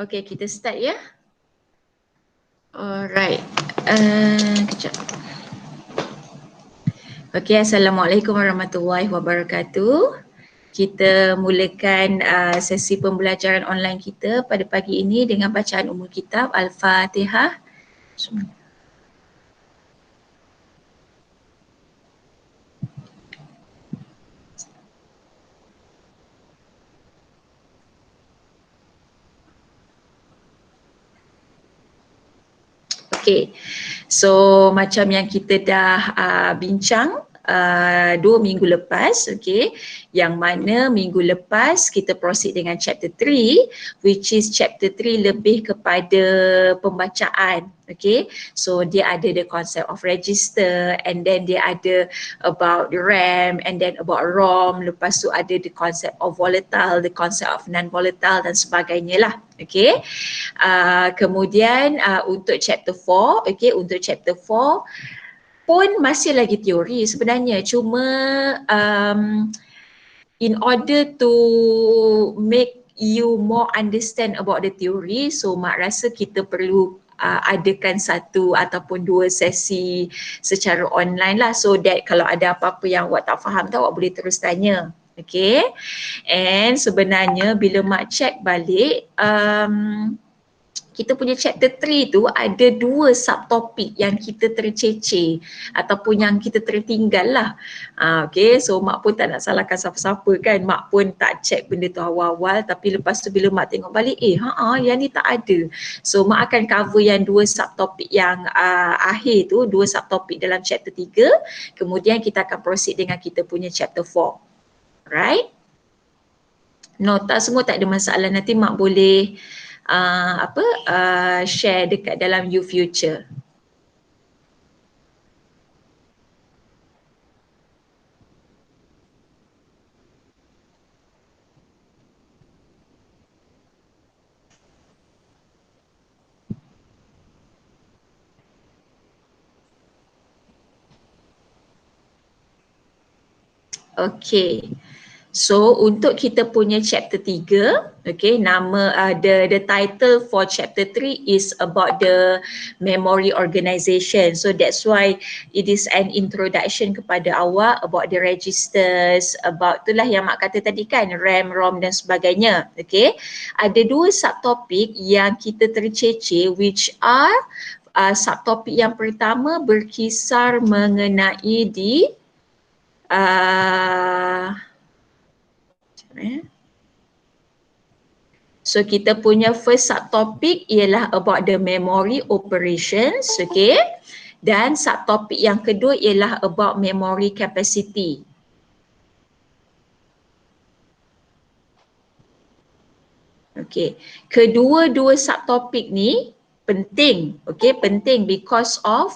Okay, kita start ya. Alright. Kejap. Okay, Assalamualaikum warahmatullahi wabarakatuh. Kita mulakan sesi pembelajaran online kita pada pagi ini dengan bacaan umum kitab Al-Fatihah. Okay, so macam yang kita dah bincang 2 minggu lepas, okay, yang mana minggu lepas kita proceed dengan chapter 3, which is chapter 3 lebih kepada pembacaan, okay. So dia ada the concept of register, and then dia ada about RAM, and then about ROM, lepas tu ada the concept of volatile, the concept of non-volatile dan sebagainya lah, okay. Kemudian untuk chapter 4, okay, untuk chapter 4 pun masih lagi teori sebenarnya, cuma in order to make you more understand about the theory, so Mak rasa kita perlu adakan satu ataupun dua sesi secara online lah, so that kalau ada apa-apa yang awak tak faham tu awak boleh terus tanya. Okay, and sebenarnya bila Mak check balik, kita punya chapter 3 tu ada 2 subtopik yang kita tercecer ataupun yang kita tertinggal lah. Okay, so Mak pun tak nak salahkan siapa-siapa kan, Mak pun tak check benda tu awal-awal, tapi lepas tu bila Mak tengok balik, yang ni tak ada. So Mak akan cover yang 2 subtopik yang akhir tu, 2 subtopik dalam chapter 3, kemudian kita akan proceed dengan kita punya chapter 4. Right? No, tak semua tak ada masalah, nanti Mak boleh share dekat dalam YouFuture. Okay. So untuk kita punya chapter 3, okay, nama the title for chapter 3 is about the memory organization. So that's why it is an introduction kepada awak about the registers, about itulah yang Mak kata tadi kan, RAM, ROM dan sebagainya. Okay, ada 2 subtopik yang kita tercecer, which are subtopik yang pertama berkisar mengenai di so kita punya first subtopic ialah about the memory operations, okay, dan subtopik yang kedua ialah about memory capacity. Okay, kedua-dua subtopik ni penting, okay, penting because of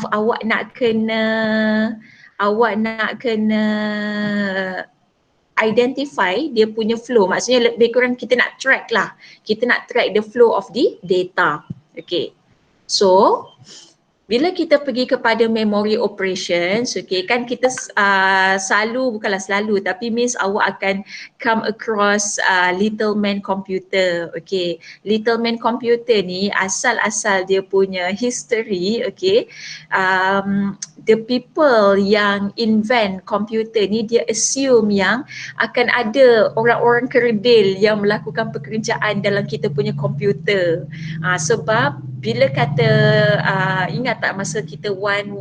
awak nak kena identify dia punya flow, maksudnya lebih kurang kita nak track lah, kita nak track the flow of the data. Okay, so bila kita pergi kepada memory operations, okay, kan kita bukanlah selalu, tapi means awak akan come across little man computer. Okay, little man computer ni asal-asal dia punya history, okay, the people yang invent komputer ni dia assume yang akan ada orang-orang kerdil yang melakukan pekerjaan dalam kita punya komputer. Sebab bila kata ingat tak masa kita 116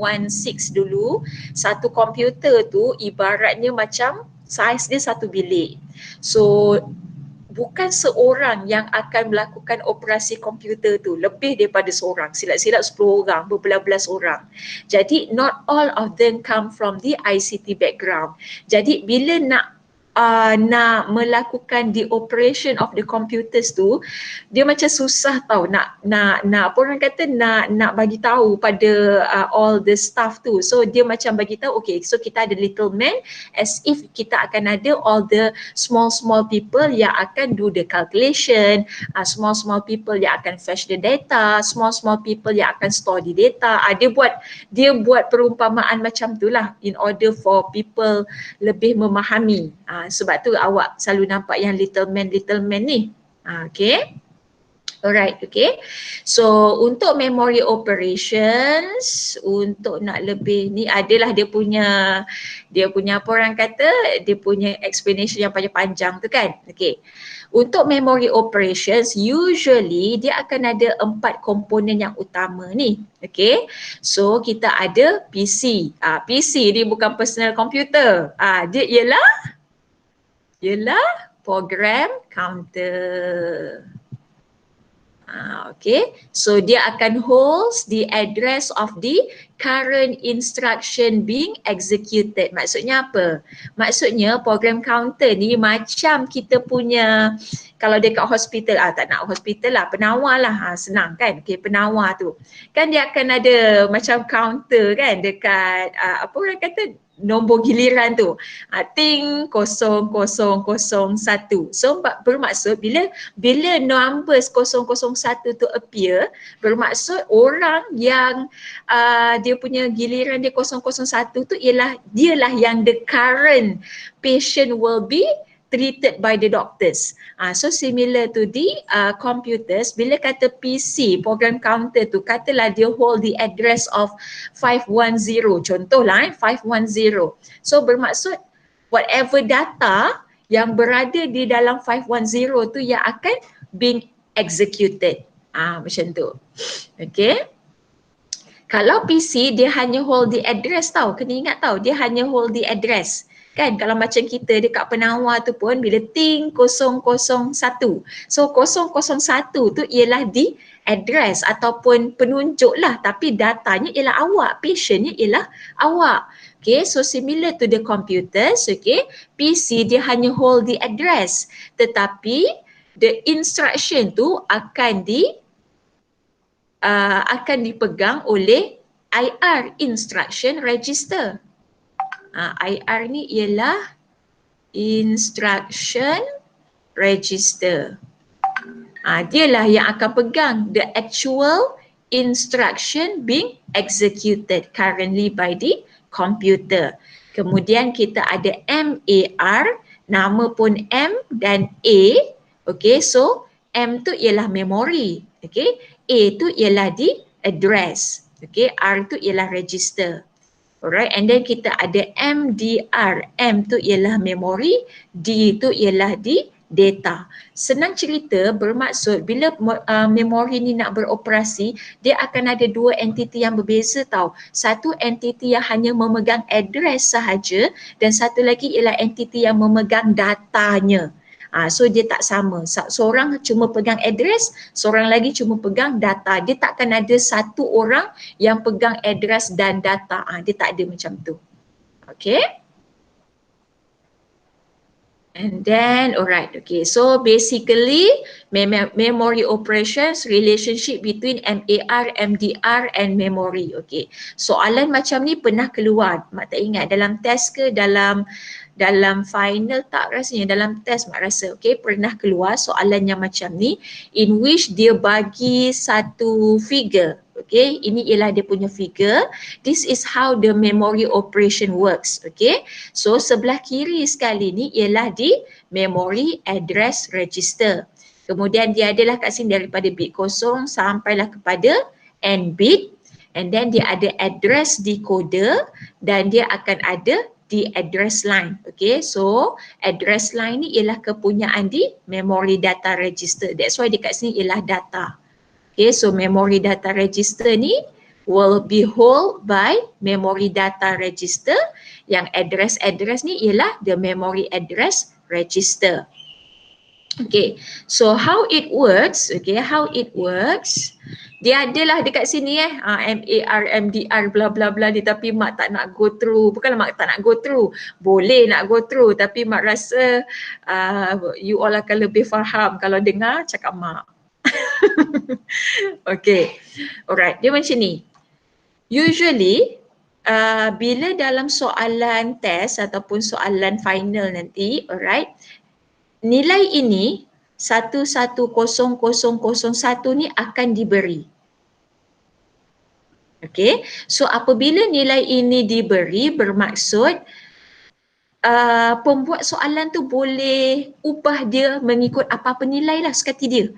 dulu, satu komputer tu ibaratnya macam saiz dia satu bilik. So bukan seorang yang akan melakukan operasi komputer tu, lebih daripada seorang, silap-silap 10 orang, berbelas-belas orang. Jadi not all of them come from the ICT background. Jadi bila nak melakukan the operation of the computers tu, dia macam susah tau nak apa orang kata, nak bagi tahu pada all the staff tu. So dia macam bagi tahu, okay, so kita ada little man, as if kita akan ada all the small people yang akan do the calculation, small people yang akan fetch the data, small people yang akan store the data. Dia buat perumpamaan macam tu lah in order for people lebih memahami. Sebab tu awak selalu nampak yang little man ni. Okay. Alright, okay. So untuk memory operations, untuk nak lebih ni adalah dia punya apa orang kata, dia punya explanation yang panjang-panjang tu kan. Okay. Untuk memory operations, usually dia akan ada 4 komponen yang utama ni. Okay. So kita ada PC. PC ni bukan personal computer. Dia ialah program counter. Okay, so dia akan holds the address of the current instruction being executed. Maksudnya apa? Maksudnya program counter ni macam kita punya, kalau dekat hospital, tak nak hospital lah, penawar lah, senang kan? Okay, penawar tu. Kan dia akan ada macam counter kan dekat, apa orang kata, nombor giliran tu. Ting 0001. So bermaksud bila numbers 001 tu appear, bermaksud orang yang dia punya giliran dia 001 tu dialah yang the current patient will be treated by the doctors. So similar to the computers, bila kata PC, program counter tu, katalah dia hold the address of 510, contohlah 510. So bermaksud whatever data yang berada di dalam 510 tu yang akan being executed. Macam tu. Okay. Kalau PC dia hanya hold the address tau, kena ingat tau, dia hanya hold the address. Kan kalau macam kita dekat penawar tu pun bila ting 001. So 001 tu ialah di address ataupun penunjuk lah, tapi datanya ialah awak, patientnya ialah awak. Okay, so similar to the computers, okay, PC dia hanya hold the address, tetapi the instruction tu akan dipegang oleh IR, instruction register. IR ni ialah instruction register. Dialah yang akan pegang the actual instruction being executed currently by the computer. Kemudian kita ada MAR, nama pun M dan A. Okay, so M tu ialah memory. Okay, A tu ialah di address. Okay, R tu ialah register. Alright, and then kita ada MDR. M tu ialah memory, D tu ialah di data. Senang cerita, bermaksud bila memori ni nak beroperasi, dia akan ada dua entiti yang berbeza tau. Satu entiti yang hanya memegang address sahaja dan satu lagi ialah entiti yang memegang datanya. So dia tak sama. Seorang cuma pegang address, seorang lagi cuma pegang data. Dia takkan ada satu orang yang pegang address dan data. Dia tak ada macam tu. Okay. And then, alright, okay. So basically, memory operations, relationship between MAR, MDR and memory. Okay. Soalan macam ni pernah keluar. Mak tak ingat dalam test ke dalam final tak rasanya, dalam test mak rasa. Okay, pernah keluar soalan yang macam ni in which dia bagi satu figure. Okay, ini ialah dia punya figure. This is how the memory operation works. Okay, so sebelah kiri sekali ni ialah di memory address register. Kemudian dia adalah kat sini daripada bit 0 sampailah kepada n bit, and then dia ada address decoder dan dia akan ada di address line. Okay, so address line ni ialah kepunyaan di memory data register. That's why dekat sini ialah data. Okay, so memory data register ni will be held by memory data register. Yang address ni ialah the memory address register. Okay, so how it works, dia adalah dekat sini MAR, MDR, bla bla bla ni, tapi mak tak nak go through. Bukanlah mak tak nak go through, boleh nak go through, tapi mak rasa you all akan lebih faham kalau dengar cakap mak. Okay, alright, dia macam ni. Usually, bila dalam soalan test ataupun soalan final nanti, alright, nilai ini 11001 ni akan diberi. Okay, so apabila nilai ini diberi, bermaksud pembuat soalan tu boleh ubah dia mengikut apa-apa nilai lah sekati dia.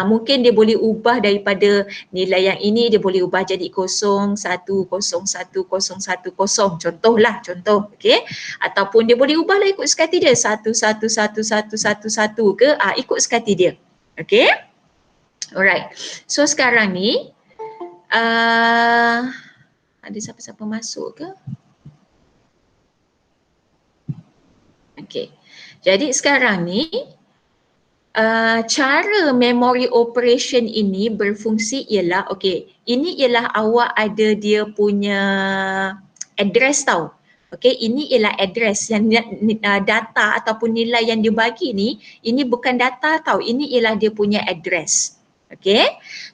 Mungkin dia boleh ubah daripada nilai yang ini, dia boleh ubah jadi 0, 1, 0, 1, 0, 1, 0. Contoh. Okay. Ataupun dia boleh ubah lah ikut sekati dia. 1, 1, 1, 1, 1, 1 ke, ikut sekati dia. Okay. Alright. So sekarang ni, ada siapa-siapa masuk ke? Okay. Jadi sekarang ni, cara memory operation ini berfungsi ialah, okay, ini ialah awak ada dia punya address tau. Okay, ini ialah address yang data ataupun nilai yang dia bagi ni, ini bukan data tau, ini ialah dia punya address. Okay,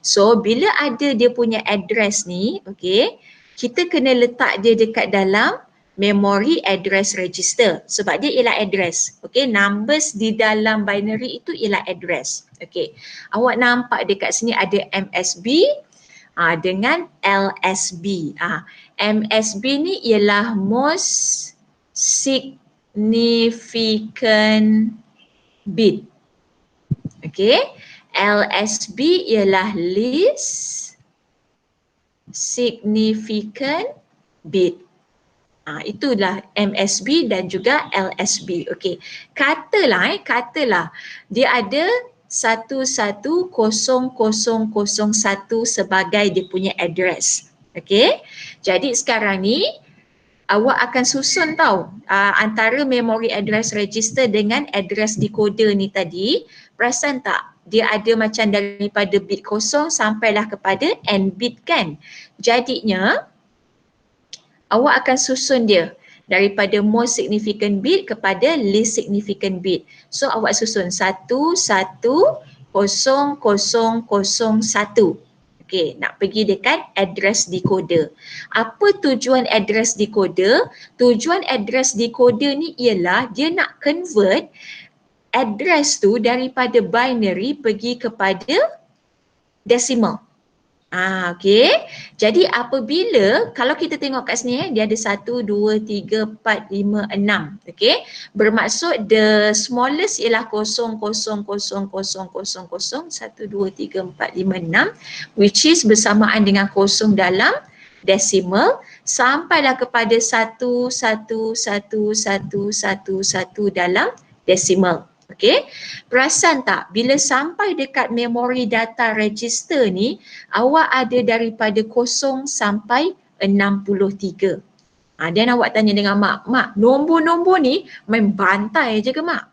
so bila ada dia punya address ni, okay, kita kena letak dia dekat dalam memory address register sebab dia ialah address. Okay, numbers di dalam binary itu ialah address. Okay, awak nampak dekat sini ada MSB dengan LSB. MSB ni ialah most significant bit. Okay, LSB ialah least significant bit. Itulah MSB dan juga LSB. Okey. Katalah dia ada 1100001 sebagai dia punya address. Okey. Jadi sekarang ni awak akan susun tau antara memory address register dengan address decoder ni tadi. Perasan tak? Dia ada macam daripada bit 0 sampailah kepada n bit kan. Jadinya awak akan susun dia daripada most significant bit kepada least significant bit. So awak susun 1100001. Okey, nak pergi dekat address decoder. Apa tujuan address decoder? Tujuan address decoder ni ialah dia nak convert address tu daripada binary pergi kepada decimal. Okey. Jadi apabila, kalau kita tengok kat sini dia ada 1, 2, 3, 4, 5, 6. Okey. Bermaksud the smallest ialah 0,0,0,0,0, 1, 2, 3, 4, 5, 6, which is bersamaan dengan 0 dalam decimal sampailah kepada 1,1,1,1,1,1 dalam decimal. Okey, perasan tak bila sampai dekat memory data register ni, awak ada daripada 0 sampai 63. Dan awak tanya dengan mak, nombor-nombor ni main bantai je ke mak?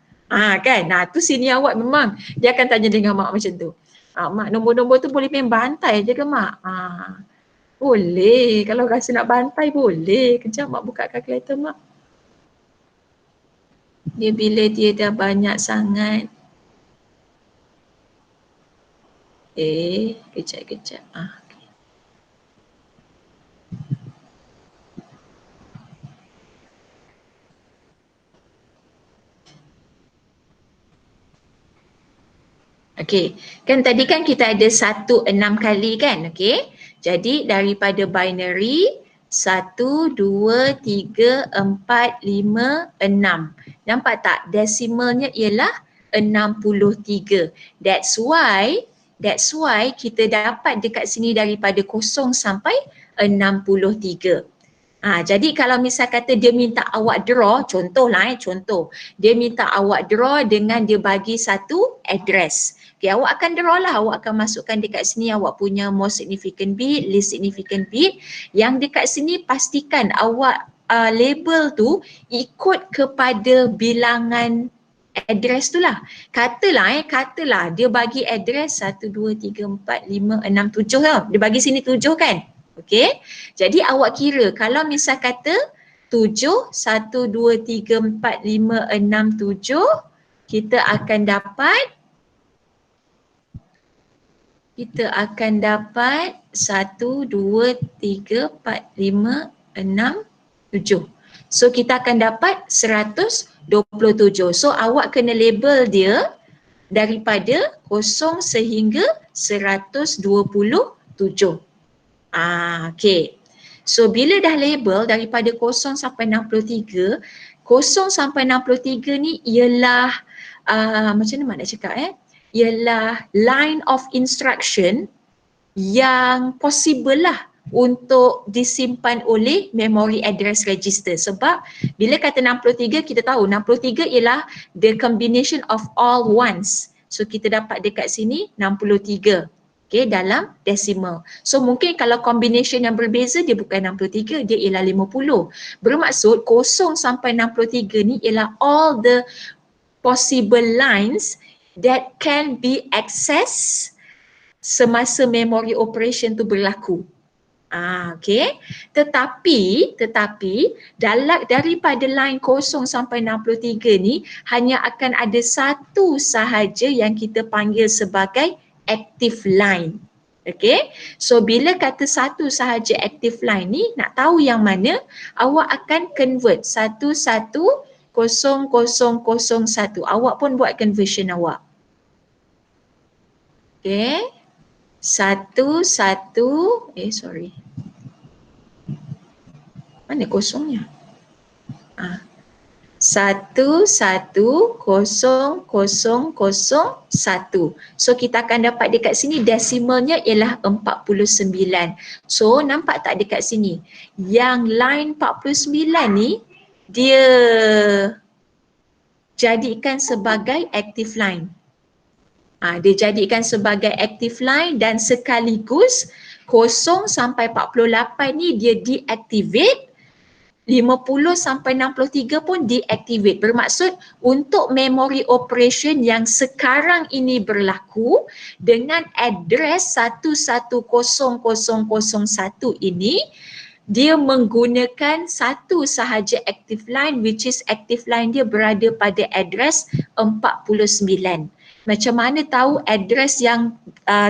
Kan, tu sini awak memang dia akan tanya dengan mak macam tu. Mak, nombor-nombor tu boleh main bantai je ke mak? Boleh, kalau rasa nak bantai boleh. Kejap mak buka kalkulator mak. Dia bila dia dah banyak sangat. Kejap. Okey, kan tadi kan kita ada 1 6 kali kan, okey. Jadi daripada binary 1, 2, 3, 4, 5, 6. Nampak tak? Desimalnya ialah 63. That's why kita dapat dekat sini daripada 0 sampai 63. Jadi kalau misal kata dia minta awak draw, contoh. Dia minta awak draw dengan dia bagi satu address. Okay, awak akan draw lah, awak akan masukkan dekat sini awak punya most significant bit, least significant bit. Yang dekat sini pastikan awak label tu ikut kepada bilangan address tu lah. Katalah dia bagi address 1, 2, 3, 4, 5, 6, 7 tau. Dia bagi sini 7 kan? Okey. Jadi awak kira kalau misal kata 7, 1, 2, 3, 4, 5, 6, 7, kita akan dapat 1, 2, 3, 4, 5, 6, 7. So kita akan dapat 127. So awak kena label dia daripada 0 sehingga 127. Okay. So bila dah label daripada 0 sampai 63, 0 0 sampai 63 ni ialah macam mana nak cakap ialah line of instruction yang possible lah untuk disimpan oleh memory address register. Sebab bila kata 63, kita tahu 63 ialah the combination of all ones. So kita dapat dekat sini 63. Okay, dalam decimal. So mungkin kalau combination yang berbeza dia bukan 63, dia ialah 50. Bermaksud 0 sampai 63 ni ialah all the possible lines that can be accessed semasa memory operation tu berlaku. Okay. Tetapi daripada line 0 sampai 63 ni hanya akan ada satu sahaja yang kita panggil sebagai active line. Okay. So bila kata satu sahaja active line ni, nak tahu yang mana, awak akan convert 110001. Awak pun buat conversion awak. Okay. Mana kosongnya? 110001. So kita akan dapat dekat sini desimalnya ialah 49. So nampak tak dekat sini? Yang line 49 ni dia jadikan sebagai active line. Dia jadikan sebagai active line dan sekaligus 0 sampai 48 ni dia deactivate, 50 sampai 63 pun deactivate. Bermaksud untuk memory operation yang sekarang ini berlaku dengan address 110001 ini, dia menggunakan satu sahaja active line, which is active line dia berada pada address 49. Macam mana tahu address yang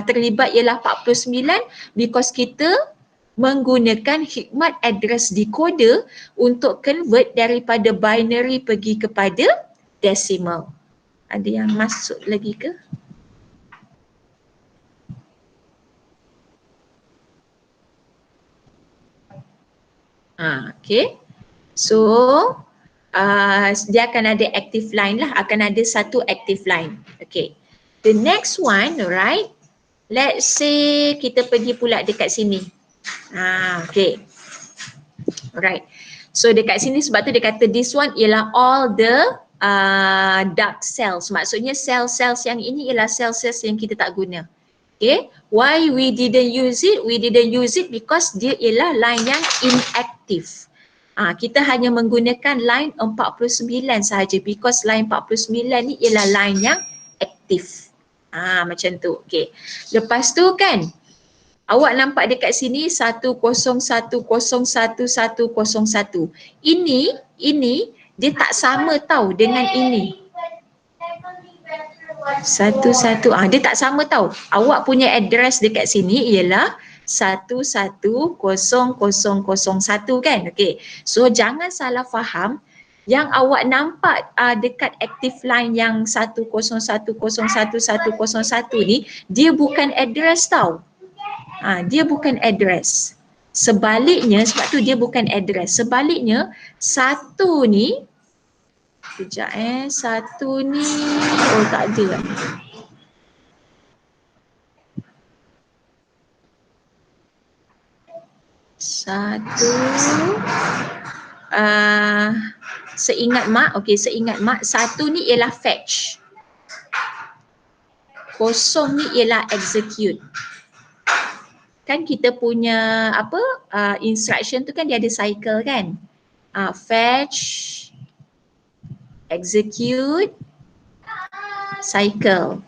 terlibat ialah 49? Because kita menggunakan hikmat address decoder untuk convert daripada binary pergi kepada decimal. Ada yang masuk lagi ke? Okay. So dia akan ada active line lah, akan ada satu active line. Okay. The next one, alright. Let's say kita pergi pula dekat sini. Okay. Alright. So dekat sini sebab tu dia kata this one ialah all the dark cells. Maksudnya sel-sel yang ini ialah sel-sel yang kita tak guna. Okay. Why we didn't use it? We didn't use it because dia ialah line yang inactive. Kita hanya menggunakan line 49 sahaja because line 49 ni ialah line yang aktif. Macam tu. Okay. Lepas tu kan, awak nampak dekat sini 10101101. Ini dia tak sama tau dengan ini. Dia tak sama tau. Awak punya address dekat sini ialah 110001 kan. Okay. So jangan salah faham. Yang awak nampak dekat active line yang 10101101 ni, dia bukan address tau. Dia bukan address. Sebaliknya, sebab tu dia bukan address. Sebaliknya, satu ni, sekejap satu ni, tak ada. Satu, seingat mak, seingat mak, satu ni ialah fetch. 0 ni ialah execute. Kan kita punya instruction tu kan dia ada cycle kan. Fetch, execute, cycle.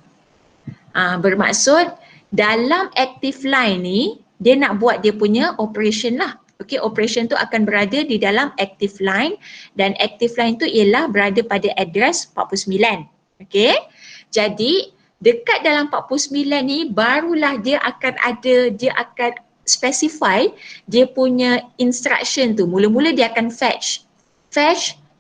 Bermaksud dalam active line ni dia nak buat dia punya operation lah. Okay, operation tu akan berada di dalam active line dan active line tu ialah berada pada address 49. Okay, jadi dekat dalam 49 ni barulah dia akan specify dia punya instruction tu. Mula-mula dia akan fetch,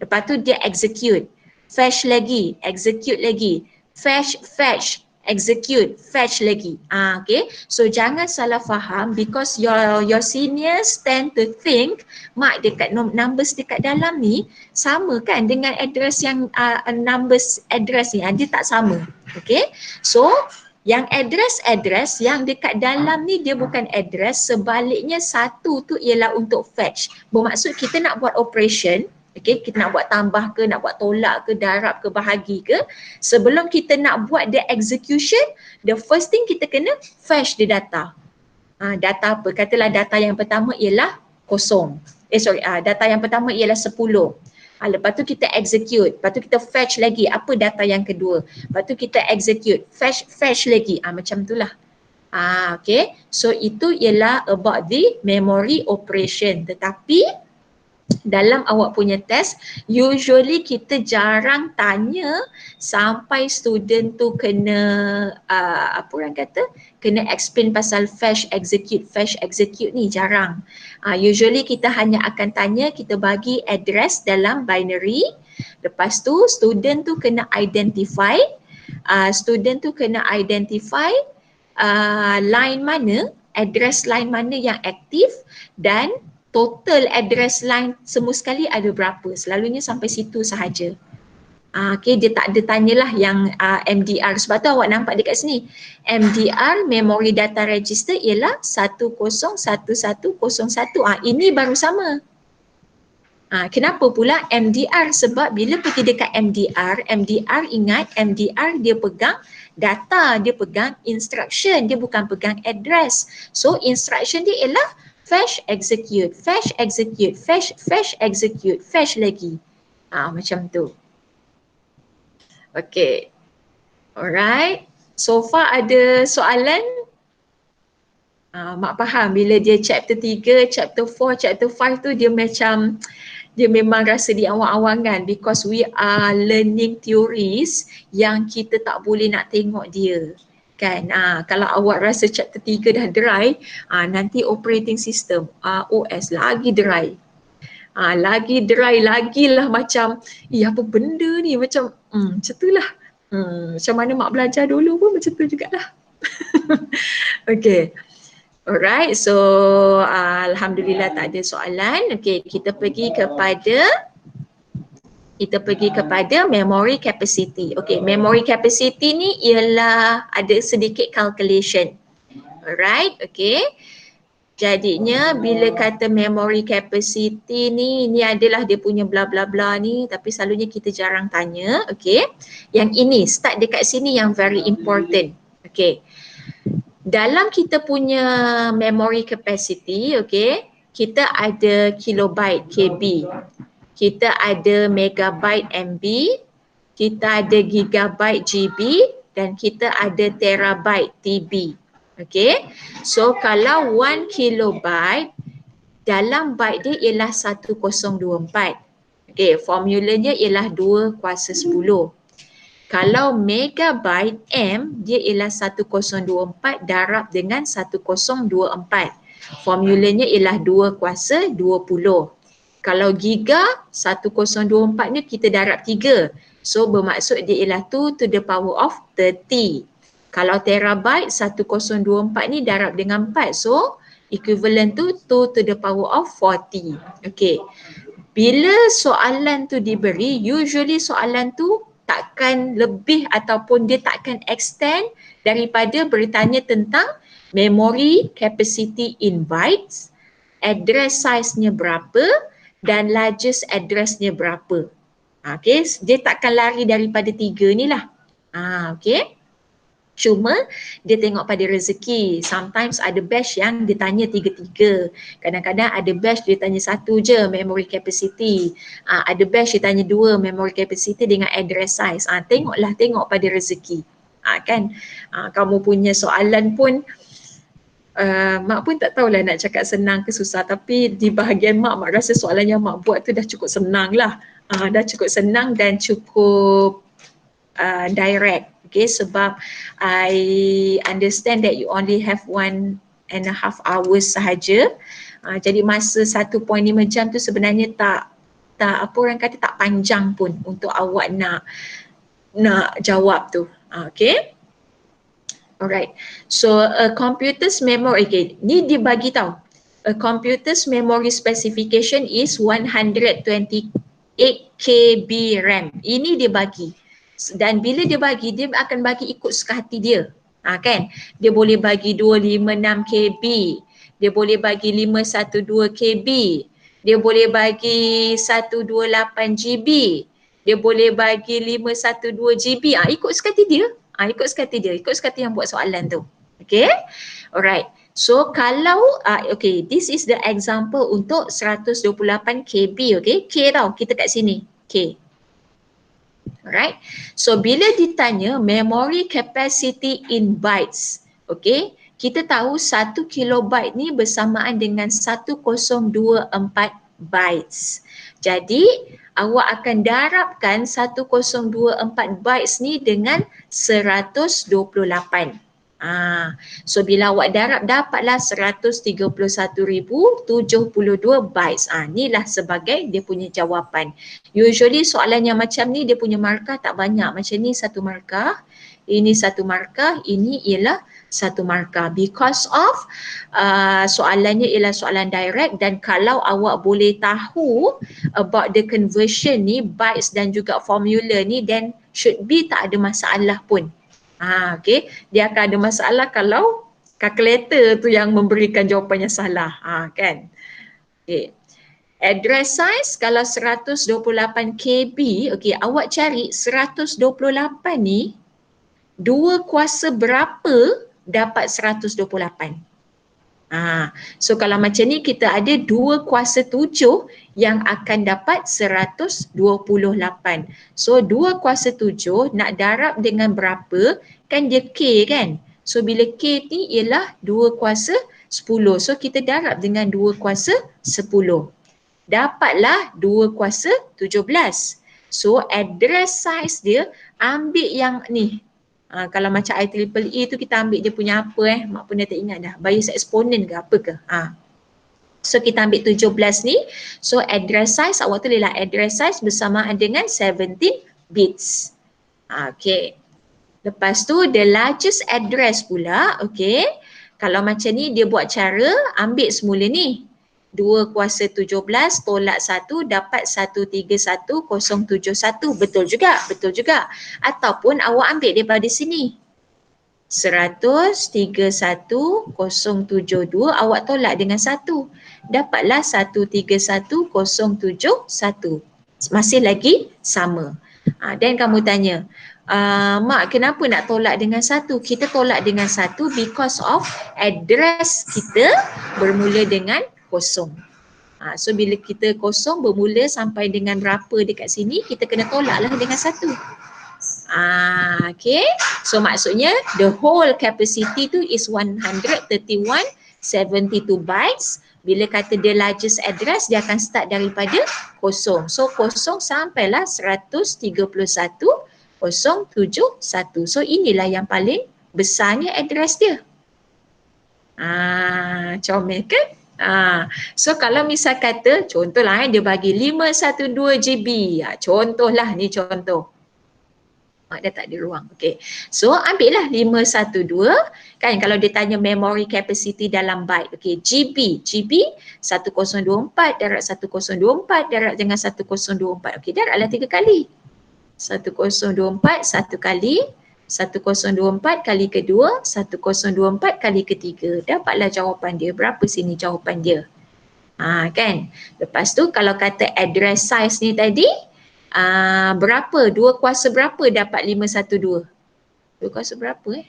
lepas tu dia execute, fetch lagi, execute lagi, fetch, execute, fetch lagi. Okay. So jangan salah faham because your seniors tend to think mak dekat numbers dekat dalam ni sama kan dengan address yang numbers address ni, dia tak sama. Okay. So yang address yang dekat dalam ni dia bukan address, sebaliknya satu tu ialah untuk fetch. Bermaksud kita nak buat operation, okay, kita nak buat tambah ke, nak buat tolak ke, darab ke, bahagi ke, sebelum kita nak buat the execution, the first thing kita kena fetch the data. Data apa? Katalah data yang pertama ialah kosong. Data yang pertama ialah 10. Lepas tu kita execute, lepas tu kita fetch lagi apa data yang kedua, lepas tu kita execute, fetch lagi, macam itulah. Okay, so itu ialah about the memory operation. Tetapi dalam awak punya test, usually kita jarang tanya sampai student tu kena apa orang kata, kena explain pasal fetch execute ni, jarang. Usually kita hanya akan tanya, kita bagi address dalam binary, lepas tu student tu kena identify line mana, address line mana yang aktif, dan total address line semua sekali ada berapa. Selalunya sampai situ sahaja. Okay, dia tak ada tanyalah yang MDR. Sebab tu awak nampak dekat sini, MDR, memory data register, ialah 101101. Ini baru sama. Kenapa pula MDR? Sebab bila pergi dekat MDR ingat MDR dia pegang data, dia pegang instruction, dia bukan pegang address. So instruction dia ialah fetch execute, fetch lagi. Macam tu. Okay. Alright. So far ada soalan? Mak faham bila dia chapter 3, chapter 4, chapter 5 tu dia memang rasa di awang-awangan because we are learning theories yang kita tak boleh nak tengok dia. Kan, kalau awak rasa chapter 3 dah dry, nanti operating system, OS lagi dry. Lagilah macam, apa benda ni, macam tu lah. Macam mana mak belajar dulu pun macam tu jugalah. Okay. Alright, so alhamdulillah tak ada soalan. Okay, kita pergi kepada memory capacity. Okay, memory capacity ni ialah ada sedikit calculation. Alright, okay. Jadinya bila kata memory capacity ni adalah dia punya bla bla bla ni, tapi selalunya kita jarang tanya. Okay, yang ini start dekat sini yang very important. Okay, dalam kita punya memory capacity, okay, kita ada kilobyte KB, kita ada megabyte MB, kita ada gigabyte GB, dan kita ada terabyte TB. Okay, so kalau 1 kilobyte, dalam byte dia ialah 1024. Okay, formulanya ialah 2 kuasa 10. Kalau megabyte M, dia ialah 1024 darab dengan 1024. Formulanya ialah 2 kuasa 20. Kalau giga, 1024 ni kita darab 3. So bermaksud dia ialah 2 to the power of 30. Kalau terabyte, 1024 ni darab dengan 4. So equivalent tu 2 to the power of 40. Okay. Bila soalan tu diberi, usually soalan tu takkan lebih ataupun dia takkan extend daripada bertanya tentang memory capacity in bytes, address size-nya berapa, dan largest address-nya berapa. Okay, dia takkan lari daripada 3 ni lah. Okay. Cuma dia tengok pada rezeki. Sometimes ada batch yang dia tanya 3-3. Kadang-kadang ada batch dia tanya 1 je memory capacity. Ada batch dia tanya 2 memory capacity dengan address size. Tengok pada rezeki. Kan? Kamu punya soalan pun mak pun tak tahulah nak cakap senang ke susah, tapi di bahagian mak rasa soalan yang mak buat tu dah cukup senang lah. Dah cukup senang dan cukup direct. Okay, sebab I understand that you only have 1.5 hours sahaja. Jadi masa 1.5 jam tu sebenarnya tak apa orang kata tak panjang pun untuk awak nak jawab tu. Okay. Alright. So a computer's memory, okay, ni dia bagi tahu. A computer's memory specification is 128 KB RAM. Ini dia bagi. Dan bila dia bagi, dia akan bagi ikut suka hati dia. Kan? Dia boleh bagi 256 KB. Dia boleh bagi 512 KB. Dia boleh bagi 128 GB. Dia boleh bagi 512 GB. Ikut suka hati dia. Ikut suka hati dia. Ikut suka hati yang buat soalan tu. Okay? Alright. So kalau okay, this is the example untuk 128 KB, okay? K tau, kita kat sini. K. Alright. So bila ditanya memory capacity in bytes, okay? Kita tahu 1 kilobyte ni bersamaan dengan 1024 bytes. Jadi awak akan darabkan 1024 bytes ni dengan 128. So bila awak darab dapatlah 131,072 bytes. Inilah sebagai dia punya jawapan. Usually soalan yang macam ni dia punya markah tak banyak. Macam ni satu markah, ini satu markah, ini ialah satu markah. Because of soalannya ialah soalan direct, dan kalau awak boleh tahu about the conversion ni, bytes dan juga formula ni, then should be tak ada masalah pun. Okay. Dia akan ada masalah kalau kalkulator tu yang memberikan jawapan yang salah. Kan? Okay. Address size kalau 128 KB, okay, awak cari 128 ni, dua kuasa berapa dapat 128? So kalau macam ni kita ada 2 kuasa 7 yang akan dapat 128. So 2 kuasa 7 nak darab dengan berapa? Kan dia K kan? So bila K ni ialah 2 kuasa 10. So kita darab dengan 2 kuasa 10. Dapatlah 2 kuasa 17. So address size dia ambil yang ni. Kalau macam IEEE tu kita ambil dia punya apa mak pun dah tak ingat dah, bias exponent ke apa ke. So kita ambil 17 ni, so address size awak tulislah address size bersamaan dengan 17 bits. Okay. Lepas tu the largest address pula, okay, kalau macam ni dia buat cara ambil semula ni 2 kuasa 17 tolak 1 dapat 131071. Betul juga, betul juga. Ataupun awak ambil daripada sini 131,072 awak tolak dengan 1. Dapatlah 131071. Masih lagi sama. Dan kamu tanya, Mak, kenapa nak tolak dengan 1? Kita tolak dengan 1 because of address kita bermula dengan kosong. So bila kita kosong bermula sampai dengan berapa dekat sini, kita kena tolaklah dengan 1. Okay. So maksudnya the whole capacity tu is 131.72 bytes. Bila kata the largest address, dia akan start daripada kosong. So kosong sampailah 131.071. So inilah yang paling besarnya address dia. Comel kan? So kalau misal kata, contohlah dia bagi 512 GB. Contohlah ni contoh. Dah tak ada ruang. Okay. So ambillah 512 kan, kalau dia tanya memory capacity dalam byte. Okay, GB. GB 1024 darab 1024 darab dengan 1024. Okay, darablah 3 kali. 1024 1 kali, 1024 kali kedua, 1024 kali ketiga. Dapatlah jawapan dia. Berapa sini jawapan dia? Kan? Lepas tu kalau kata address size ni tadi, berapa? 2 kuasa berapa dapat 512? 2 kuasa berapa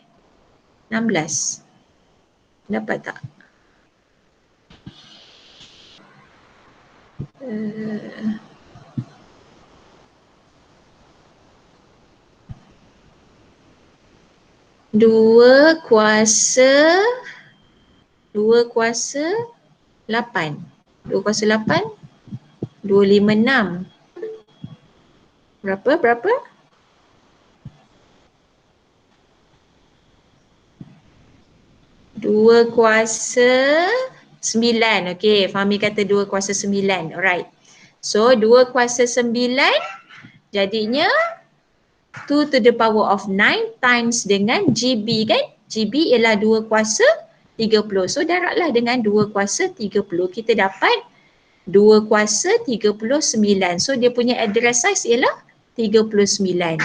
16. Dapat tak? Dua kuasa 8. 2 kuasa 8 256. Berapa? 2 kuasa 9. Okey, Fahmi kata 2 kuasa 9. Alright. So 2 kuasa 9 jadinya 2 to the power of 9 times dengan GB kan? GB ialah 2 kuasa 30. So darablah dengan 2 kuasa 30, kita dapat 2 kuasa 39. So dia punya address size ialah 39.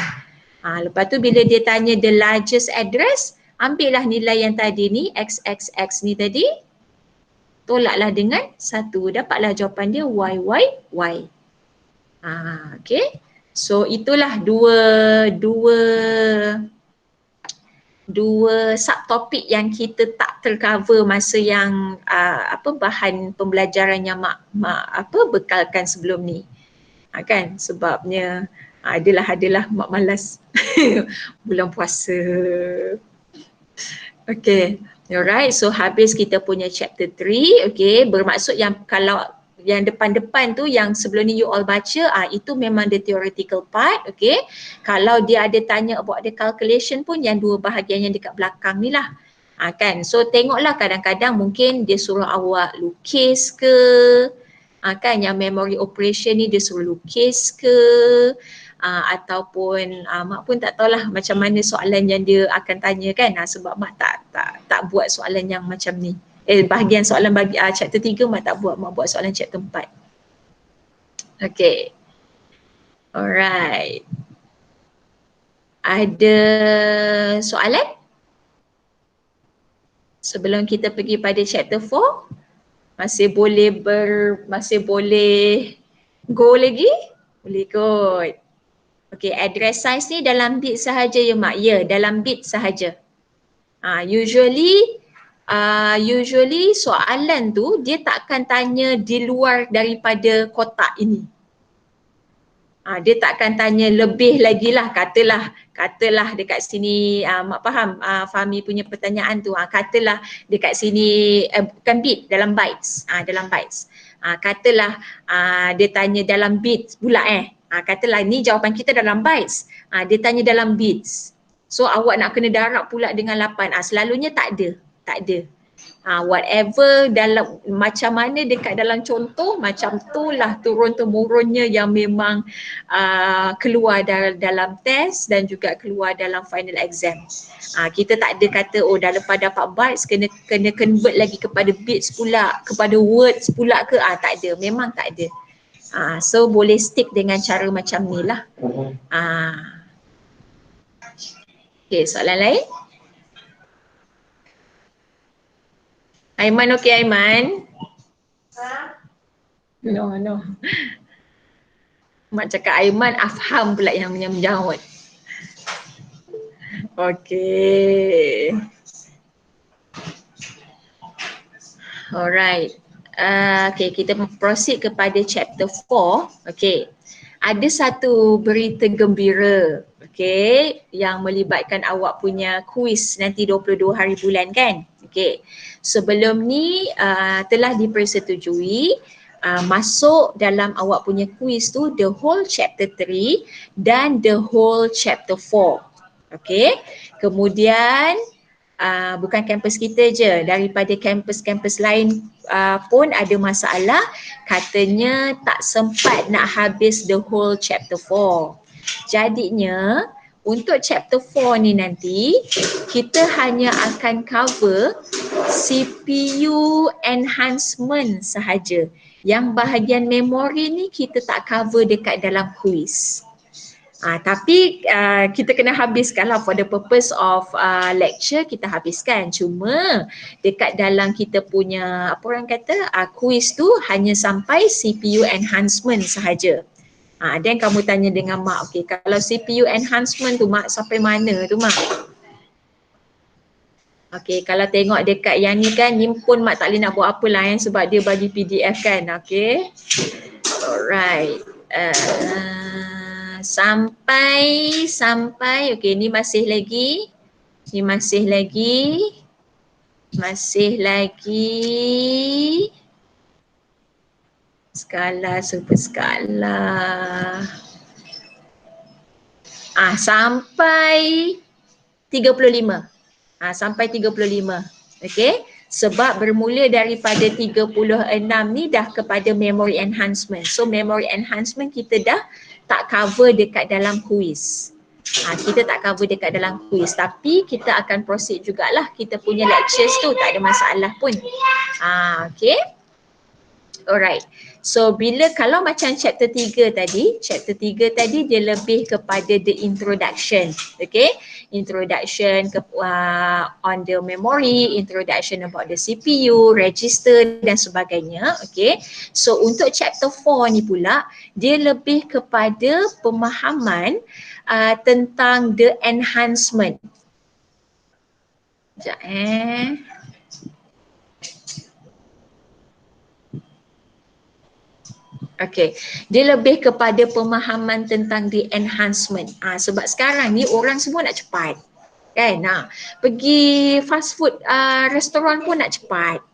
Lepas tu bila dia tanya the largest address, ambillah nilai yang tadi ni, XXX ni tadi, tolaklah dengan 1. Dapatlah jawapan dia Y. Okay. So itulah dua subtopik yang kita tak tercover masa yang bahan pembelajaran yang mak bekalkan sebelum ni. Kan sebabnya adalah mak malas bulan puasa. Okay, alright, so habis kita punya chapter 3. Okay, bermaksud yang kalau yang depan-depan tu yang sebelum ni you all baca, itu memang the theoretical part. Okay, kalau dia ada tanya about the calculation pun yang dua bahagian yang dekat belakang ni lah. Kan, so tengoklah kadang-kadang mungkin dia suruh awak lukis ke, kan yang memory operation ni dia suruh lukis ke, ataupun mak pun tak tahulah macam mana soalan yang dia akan tanya kan, sebab mak tak buat soalan yang macam ni. Bahagian soalan bagi chapter 3 mak tak buat, mak buat soalan chapter 4. Okay. Alright. Ada soalan? Sebelum kita pergi pada chapter 4, masih boleh go lagi? Boleh ikut. Okay, address size ni dalam bit sahaja ya mak? Ya, dalam bit sahaja. Usually soalan tu dia takkan tanya di luar daripada kotak ini. Dia takkan tanya lebih lagi lah, katalah dekat sini, mak faham Fahmi punya pertanyaan tu, katalah dekat sini bukan bit, dalam bytes, katalah dia tanya dalam bit pula katalah ni jawapan kita dalam bytes, dia tanya dalam bits. So awak nak kena darab pula dengan 8. Selalunya tak ada. Whatever dalam macam mana dekat dalam contoh, macam tu lah turun-temurunnya yang memang keluar dalam test dan juga keluar dalam final exam. Kita tak ada kata dah lepas dapat bytes kena convert lagi kepada bits pula, kepada words pula ke, tak ada, memang tak ada. So boleh stick dengan cara macam ni lah. Okay, soalan lain? Aiman okey Aiman? No. Mak cakap Aiman, Afham pula yang menjawab. Okey. Alright. Okay, kita proceed kepada chapter 4. Okay. Ada satu berita gembira, okay, yang melibatkan awak punya kuis nanti 22 hari bulan kan. Okay. Sebelum ni telah dipersetujui masuk dalam awak punya kuis tu the whole chapter 3 dan the whole chapter 4. Okay. Kemudian bukan kampus kita je, daripada kampus-kampus lain pun ada masalah, katanya tak sempat nak habis the whole chapter 4. Jadinya untuk chapter 4 ni nanti kita hanya akan cover CPU enhancement sahaja. Yang bahagian memori ni kita tak cover dekat dalam kuis. Tapi kita kena habiskan lah for the purpose of lecture, kita habiskan. Cuma dekat dalam kita punya apa orang kata quiz tu hanya sampai CPU enhancement sahaja. Dan kamu tanya dengan mak, okay, kalau CPU enhancement tu mak sampai mana tu mak? Okay, kalau tengok dekat yang ni kan, ni pun mak tak boleh nak buat apa lah sebab dia bagi PDF kan. Okay, alright. Sampai okey, ni masih lagi skala super skala sampai 35. Sampai 35. Okey, sebab bermula daripada 36 ni dah kepada memory enhancement. So memory enhancement kita dah tak cover dekat dalam kuis. Kita tak cover dekat dalam quiz, tapi kita akan proceed jugalah kita punya lectures tu, tak ada masalah pun. Okay. Alright. So bila kalau macam chapter 3 tadi, dia lebih kepada the introduction. Okay. Introduction on the memory, introduction about the CPU, register dan sebagainya. Okay. So untuk chapter 4 ni pula, dia lebih kepada pemahaman tentang the enhancement. Sekejap Okay, dia lebih kepada pemahaman tentang the enhancement. Sebab sekarang ni orang semua nak cepat. Kan? Pergi fast food restoran pun nak cepat.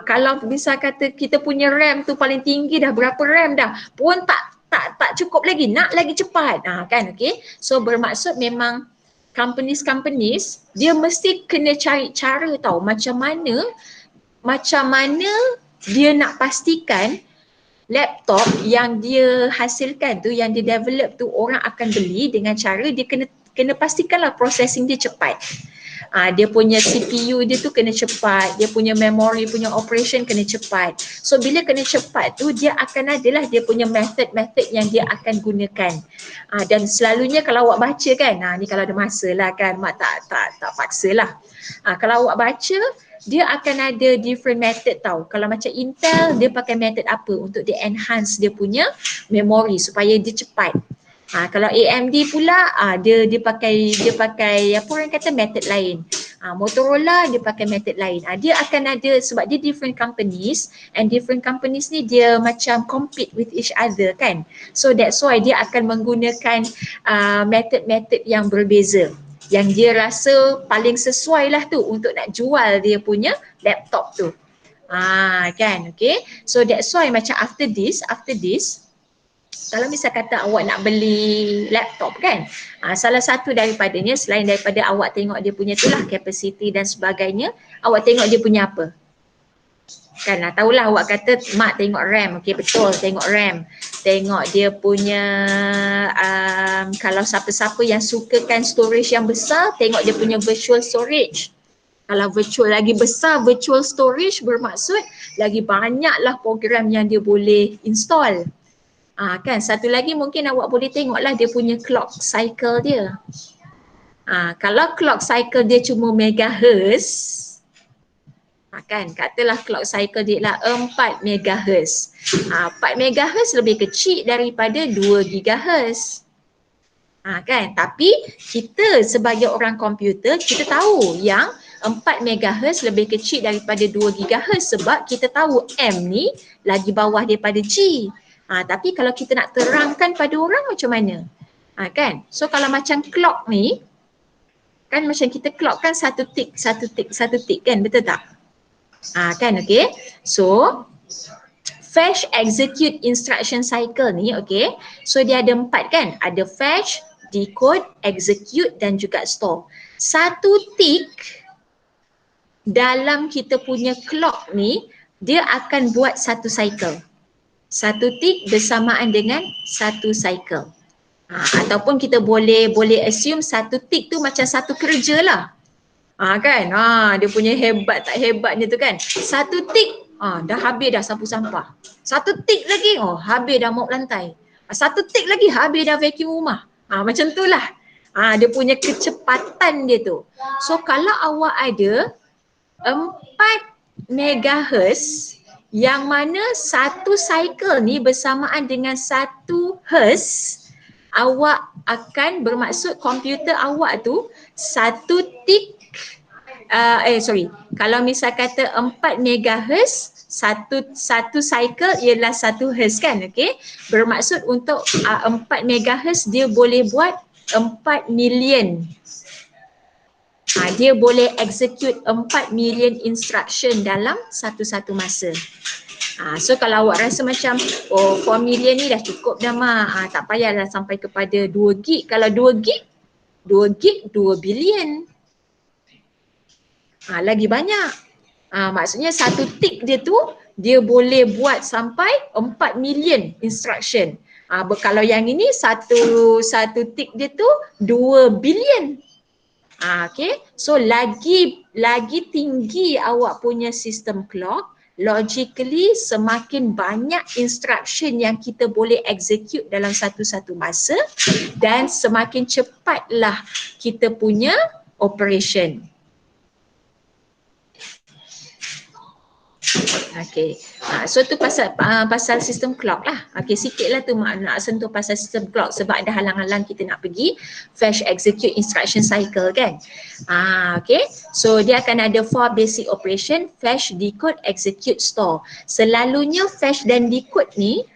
Kalau bisa kata kita punya RAM tu paling tinggi dah, berapa RAM dah, pun tak cukup lagi, nak lagi cepat. Kan? Okay. So bermaksud memang companies dia mesti kena cari cara tahu macam mana dia nak pastikan laptop yang dia hasilkan tu, yang dia develop tu, orang akan beli dengan cara dia kena pastikanlah processing dia cepat. Dia punya CPU dia tu kena cepat, dia punya memory punya operation kena cepat. So bila kena cepat tu, dia akan adalah dia punya method yang dia akan gunakan. Dan selalunya kalau awak baca kan, ni kalau ada masa lah kan, mak tak paksa lah. Kalau awak baca, dia akan ada different method tau. Kalau macam Intel, dia pakai method apa untuk dia enhance dia punya memory supaya dia cepat. Kalau AMD pula, dia pakai apa orang kata method lain. Motorola dia pakai method lain. Dia akan ada, sebab dia different companies, and different companies ni dia macam compete with each other kan. So that's why dia akan menggunakan method-method yang berbeza, yang dia rasa paling sesuai lah tu untuk nak jual dia punya laptop tu. Kan, okay. So that's why macam after this, kalau misal kata awak nak beli laptop kan, salah satu daripadanya selain daripada awak tengok dia punya tu lah capacity dan sebagainya, awak tengok dia punya apa. Kan tahulah awak kata mak tengok RAM, okey betul tengok RAM. Tengok dia punya kalau siapa-siapa yang sukakan storage yang besar, tengok dia punya virtual storage. Kalau virtual lagi besar, virtual storage bermaksud lagi banyaklah program yang dia boleh install. Kan satu lagi mungkin awak boleh tengoklah dia punya clock cycle dia. Kalau clock cycle dia cuma megahertz, kan katalah clock cycle dia lah 4 megahertz. 4 megahertz lebih kecil daripada 2 gigahertz. Kan, tapi kita sebagai orang komputer kita tahu yang 4 megahertz lebih kecil daripada 2 gigahertz sebab kita tahu M ni lagi bawah daripada G. Tapi kalau kita nak terangkan pada orang macam mana? Kan? So kalau macam clock ni, kan macam kita clock kan satu tik kan, betul tak? Kan, okay. So fetch, execute, instruction cycle ni, okay. So dia ada 4 kan? Ada fetch, decode, execute dan juga store. Satu tik dalam kita punya clock ni, dia akan buat satu cycle. Satu tik bersamaan dengan satu cycle. Ataupun kita boleh assume satu tik tu macam satu kerja lah. Kan? Dia punya hebat tak hebatnya tu kan. Satu tik, dah habis dah sapu sampah. Satu tik lagi, habis dah mop lantai. Satu tik lagi, habis dah vacuum rumah. Macam tu lah. Dia punya kecepatan dia tu. So kalau awak ada 4 megahertz, yang mana satu cycle ni bersamaan dengan 1 hertz, awak akan bermaksud komputer awak tu satu tik kalau misal kata 4 megahertz, satu cycle ialah 1 hertz kan, okey. Bermaksud untuk 4 megahertz dia boleh buat 4 million. Dia boleh execute 4 million instruction dalam satu masa. So kalau awak rasa macam 4 million ni dah cukup dah mak, tak payahlah sampai kepada 2 gig. Kalau 2 gig 2 billion. Lagi banyak. Maksudnya satu tik dia tu dia boleh buat sampai 4 million instruction. Kalau yang ini satu tick dia tu 2 bilion. Okay, so lagi tinggi awak punya sistem clock, logically semakin banyak instruction yang kita boleh execute dalam satu-satu masa dan semakin cepatlah kita punya operation. Okay, so tu pasal sistem clock lah. Okay, sikit lah tu mak nak sentuh pasal sistem clock sebab ada halang-halang kita nak pergi fetch execute instruction cycle kan. Okay, so dia akan ada 4 basic operation: fetch, decode, execute, store. Selalunya fetch dan decode ni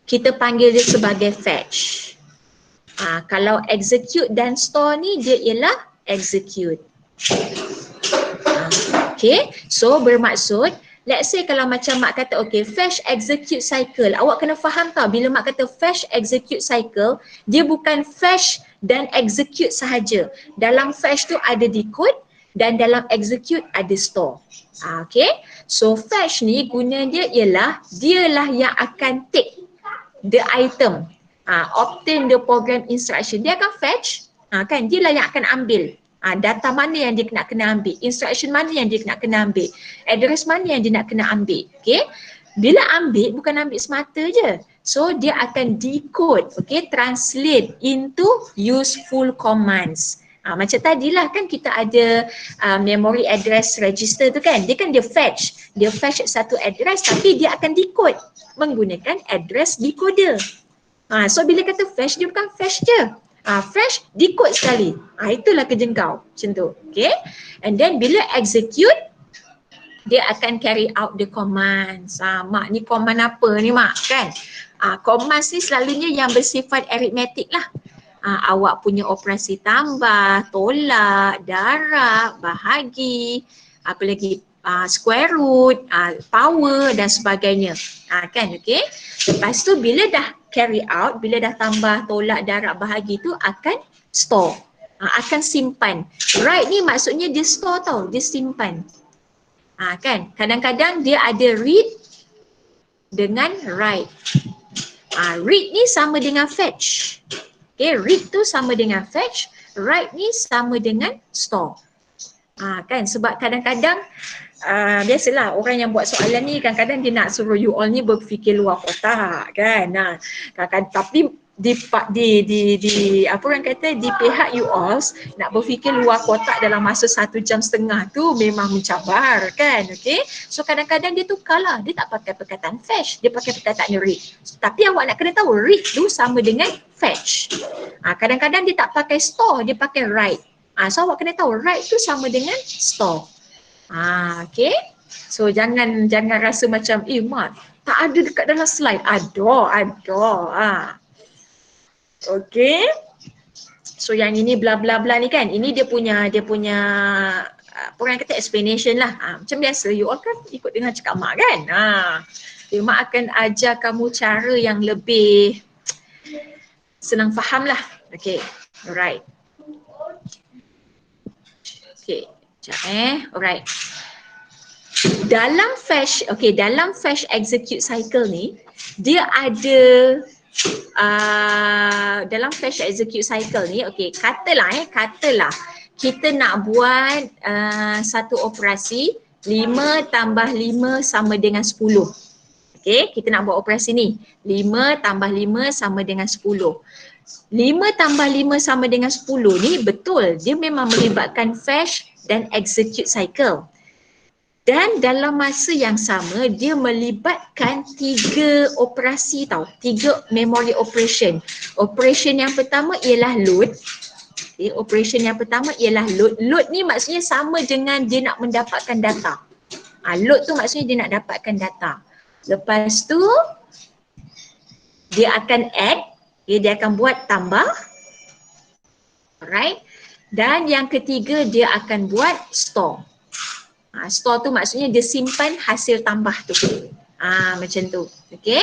kita panggil dia sebagai fetch. Kalau execute dan store ni dia ialah execute. Okay, so bermaksud, let's say kalau macam mak kata okay, fetch execute cycle, awak kena faham tau bila mak kata fetch execute cycle, dia bukan fetch dan execute sahaja. Dalam fetch tu ada decode dan dalam execute ada store. Okay, so fetch ni guna dia ialah dialah yang akan take the item, obtain the program instruction. Dia akan fetch, kan, dialah yang akan ambil data mana yang dia nak kena ambil, instruction mana yang dia nak kena ambil, address mana yang dia nak kena ambil. Okay, bila ambil bukan ambil semata je, so dia akan decode, okay, translate into useful commands. Macam tadilah kan kita ada memory address register tu kan, dia fetch satu address tapi dia akan decode menggunakan address decoder. So bila kata fetch, dia bukan fetch je, fetch, decode sekali. Itulah kerja kau, macam tu. Okay, and then bila execute, dia akan carry out the commands. Mak ni command apa ni mak kan? Commands ni selalunya yang bersifat arithmetic lah. Awak punya operasi tambah, tolak, darab, bahagi, apa lagi, square root, power dan sebagainya. Kan, okay. Lepas tu bila dah carry out, bila dah tambah, tolak, darab, bahagi tu akan store, akan simpan. Write ni maksudnya dia store tau, dia simpan. Kan, kadang-kadang dia ada read dengan write. Read ni sama dengan fetch. Okay, read tu sama dengan fetch, write ni sama dengan store. Kan, sebab kadang-kadang biasalah orang yang buat soalan ni kadang-kadang dia nak suruh you all ni berfikir luar kotak kan. Tapi di apa orang kata, di pihak you all nak berfikir luar kotak dalam masa 1.5 jam tu memang mencabar kan. Okay, so kadang-kadang dia tukarlah, dia tak pakai perkataan fetch, dia pakai perkataan read. Tapi awak nak kena tahu read tu sama dengan fetch. Kadang-kadang dia tak pakai store, dia pakai write. So awak kena tahu write tu sama dengan store. Okay, so jangan rasa macam mak tak ada dekat dalam slide. Ada. Okay, so yang ini bla bla bla ni kan, ini dia punya apa orang kata explanation lah. Macam biasa you all kan ikut dengan cakap mak kan. Mak akan ajar kamu cara yang lebih senang faham lah. Okay, alright. Okay, sekejap alright. Dalam fetch execute cycle ni, dia ada dalam fetch execute cycle ni, okay, katalah kita nak buat satu operasi 5 tambah 5 sama dengan 10. Okay, kita nak buat operasi ni 5 tambah 5 sama dengan 10. 5 tambah 5 sama dengan 10 ni betul, dia memang melibatkan fetch dan execute cycle. Dan dalam masa yang sama dia melibatkan 3 operasi tau, 3 memory operation. Operation yang pertama ialah load. Okay, operation yang pertama ialah load. Load ni maksudnya sama dengan dia nak mendapatkan data. Load tu maksudnya dia nak dapatkan data. Lepas tu dia akan add, dia akan buat tambah. Alright. Dan yang ketiga dia akan buat store. Store tu maksudnya dia simpan hasil tambah tu. Macam tu. Okay.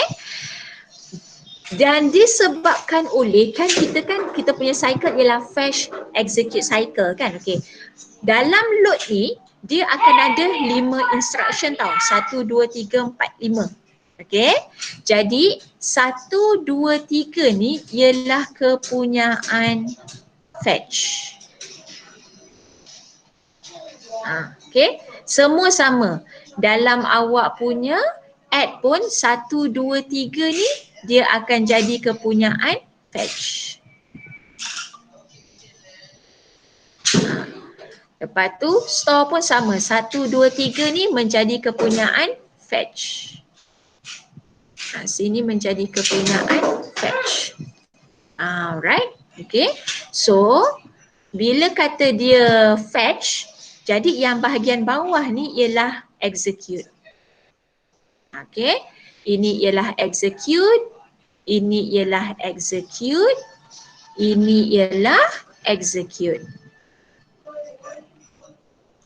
Dan disebabkan oleh kita punya cycle ialah fetch execute cycle kan. Okay. Dalam load ni dia akan ada 5 instruction tau. 1, 2, 3, 4, 5. Okey. Jadi 1, 2, 3 ni ialah kepunyaan fetch. Okey. Semua sama. Dalam awak punya add pun 1, 2, 3 ni dia akan jadi kepunyaan fetch. Lepas tu store pun sama. 1, 2, 3 ni menjadi kepunyaan fetch. Sini menjadi kepunyaan fetch. Alright. Okay. So bila kata dia fetch, jadi yang bahagian bawah ni ialah execute. Okay. Ini ialah execute. Ini ialah execute. Ini ialah execute.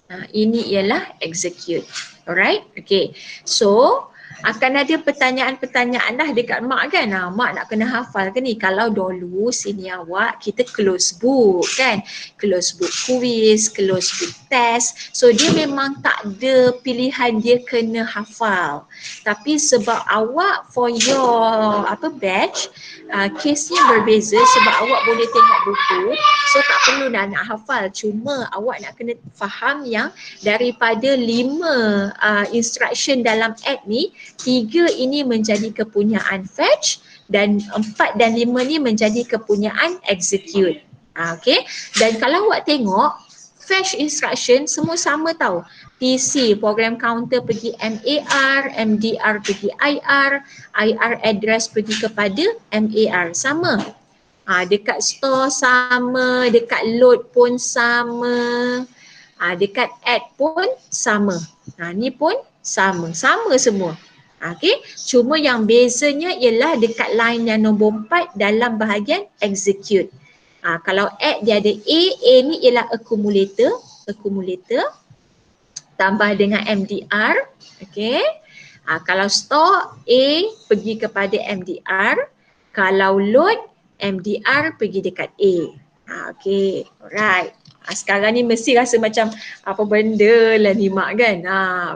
Ini ialah execute. Alright. Okay. So akan ada pertanyaan-pertanyaan dah dekat mak kan. Mak nak kena hafal ke ni? Kalau dulu sini awak kita close book kan. Close book quiz, close book test. So dia memang tak ada pilihan dia kena hafal. Tapi sebab awak for your batch, case-nya berbeza sebab awak boleh tengok buku. So tak perlu nak hafal. Cuma awak nak kena faham yang daripada 5 instruction dalam add ni, 3 ini menjadi kepunyaan fetch dan 4 dan 5 ni menjadi kepunyaan execute. Okay. Dan kalau awak tengok fetch instruction semua sama tau. PC, program counter pergi MAR, MDR pergi IR, IR address pergi kepada MAR. Sama. Dekat store sama, dekat load pun sama, dekat add pun sama. Ni pun sama. Sama semua. Okay. Cuma yang bezanya ialah dekat line yang nombor 4 dalam bahagian execute. Kalau add dia ada A ni ialah accumulator. Tambah dengan MDR. Okay. Kalau store A pergi kepada MDR. Kalau load MDR pergi dekat A. Okay. Alright. Sekarang ni mesti rasa macam apa benda lah ni mak kan.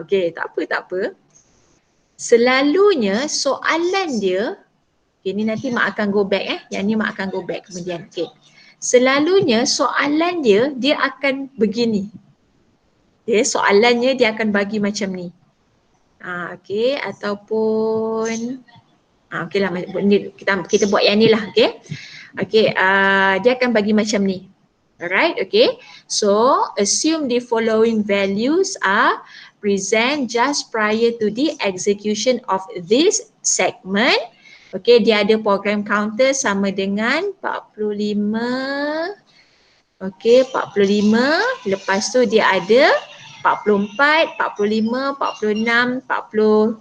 Okay. Tak apa. Selalunya soalan dia, ini nanti mak akan go back yang ni mak akan go back kemudian. Okay. Selalunya soalan dia akan begini. Soalannya dia akan bagi macam ni. Okay, ataupun okey lah, kita buat yang ni lah. Okay. Okay, dia akan bagi macam ni. Alright, okay. So assume the following values are present just prior to the execution of this segment. Okay, dia ada program counter sama dengan 45. Okay, 45. Lepas tu dia ada 44, 45, 46, 44,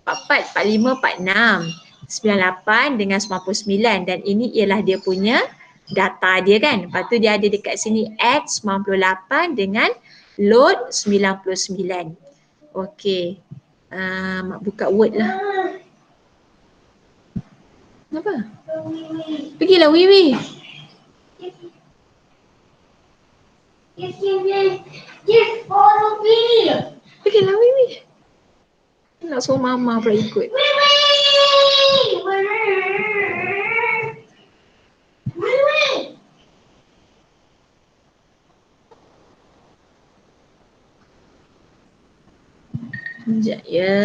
45, 46, 98 dengan 99 dan ini ialah dia punya data dia kan. Lepas tu dia ada dekat sini add 98 dengan load 99. Okey. Mak buka Word lah. Kenapa? Pergilah Wiwi. Just follow me. Pergilah Wiwi. Nak suruh mama pula ikut. Wiwi. Sekejap ya.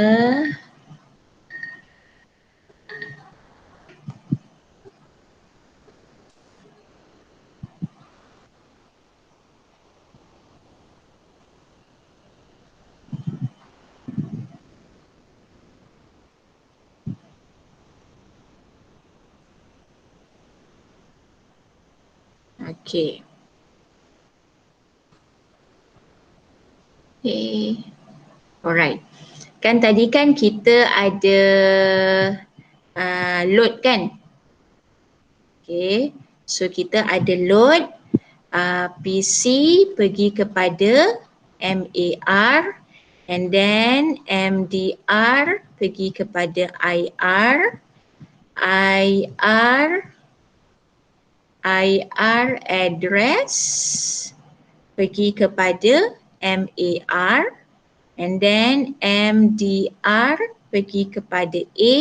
Okay. Okay. Alright. Kan tadi kan kita ada load kan? Okay. So kita ada load PC pergi kepada MAR and then MDR pergi kepada IR address pergi kepada MAR and then MDR pergi kepada A,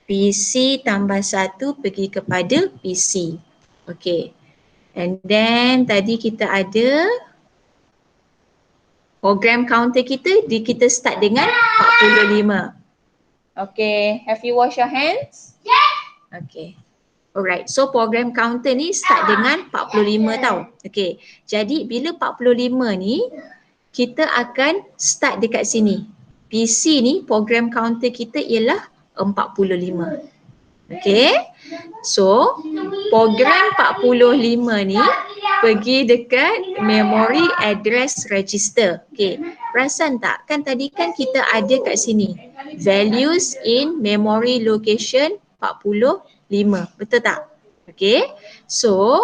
PC tambah 1 pergi kepada PC. Okay. And then tadi kita ada program counter kita start dengan 45. Okay, have you washed your hands? Yes. Okay. Alright, so program counter ni start dengan 45 tau. Okay, jadi bila 45 ni, kita akan start dekat sini. PC ni program counter kita ialah 45. Okay, so program 45 ni pergi dekat memory address register. Okay, perasan tak? Kan tadi kan kita ada kat sini values in memory location 45. Betul tak? Okay, so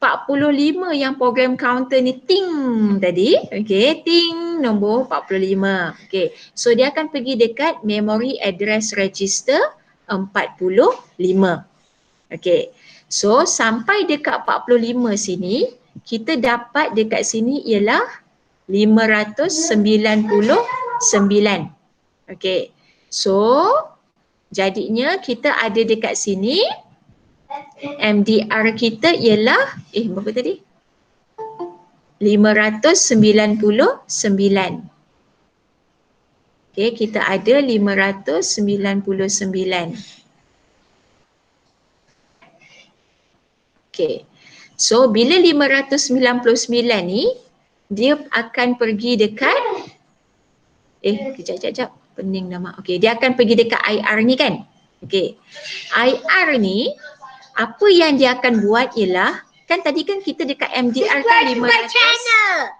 45 yang program counter ni ting tadi, okay, ting nombor 45. Okay, so dia akan pergi dekat memory address register 45. Okay, so sampai dekat 45 sini, kita dapat dekat sini ialah 599. Okay, so jadinya kita ada dekat sini MDR kita ialah berapa tadi? 599. Okay, kita ada 599. Okay, so bila 599 ni, dia akan pergi dekat kejap, pening nama. Okay, dia akan pergi dekat IR ni kan? Okay, IR ni apa yang dia akan buat ialah, kan tadi kan kita dekat MDR kan 500.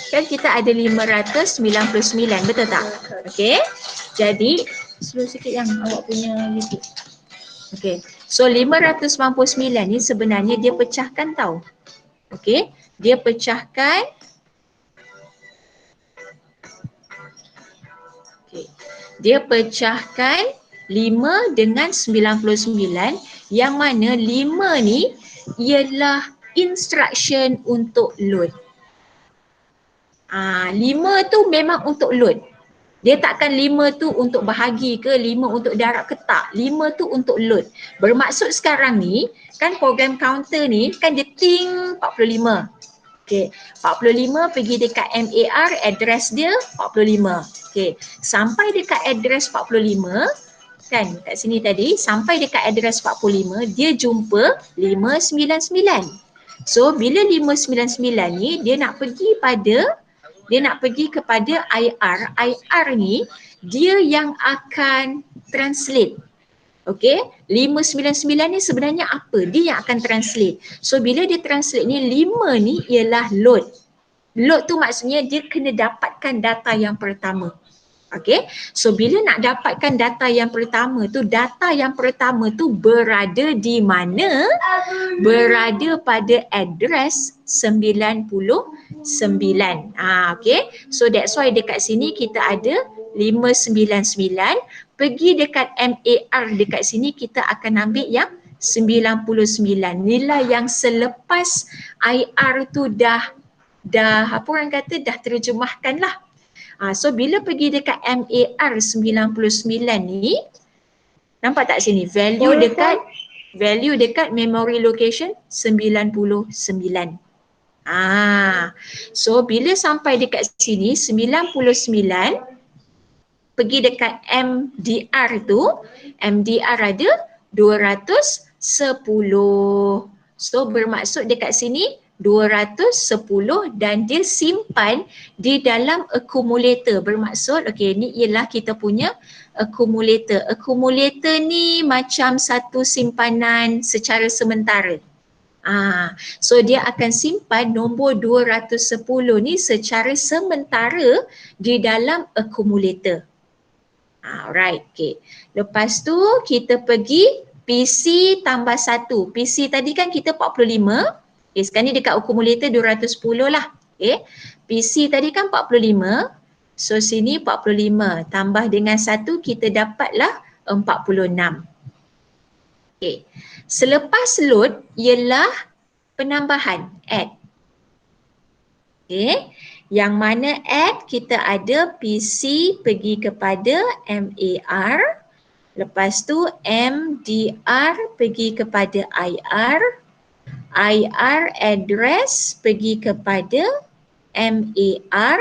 Kan kita ada 599, betul tak? Okay, jadi slow sikit yang awak punya YouTube. Okay, so 599 ni sebenarnya dia pecahkan tau. Okay, dia pecahkan. Okay, dia pecahkan 5 dengan 99, yang mana 5 ni ialah instruction untuk load. 5 tu memang untuk load. Dia takkan 5 tu untuk bahagi ke, 5 untuk darab ke, tak. 5 tu untuk load. Bermaksud sekarang ni, kan program counter ni kan dia ting 45. Okay, 45 pergi dekat MAR, address dia 45. Okay, sampai dekat address 45, kan kat sini tadi, sampai dekat address 45, dia jumpa 599. So bila 599 ni, dia nak pergi kepada IR. IR ni dia yang akan translate. Okay, 599 ni sebenarnya apa? Dia yang akan translate. So bila dia translate ni, 5 ni ialah load. Load tu maksudnya dia kena dapatkan data yang pertama. Okay, so bila nak dapatkan data yang pertama tu berada di mana? Berada pada address 99. Okay, so that's why dekat sini kita ada 599. Pergi dekat MAR dekat sini kita akan ambil yang 99. Nilai yang selepas IR tu dah apa orang kata, dah terjemahkan lah. So bila pergi dekat MAR 99 ni, nampak tak sini value dekat memory location 99. So bila sampai dekat sini 99, pergi dekat MDR tu, MDR ada 210. So bermaksud dekat sini 210 dan dia simpan di dalam accumulator. Bermaksud ni ialah kita punya accumulator. Accumulator ni macam satu simpanan secara sementara. So dia akan simpan nombor 210 ni secara sementara di dalam accumulator. Alright, okay. Lepas tu kita pergi PC tambah 1. PC tadi kan kita 45. Okay, sekarang ni dekat accumulator 210 lah. Okay. PC tadi kan 45. So sini 45 tambah dengan 1 kita dapatlah 46. Okay. Selepas load ialah penambahan, add. Okay. Yang mana add kita ada PC pergi kepada MAR. Lepas tu MDR pergi kepada IR. IR address pergi kepada MAR.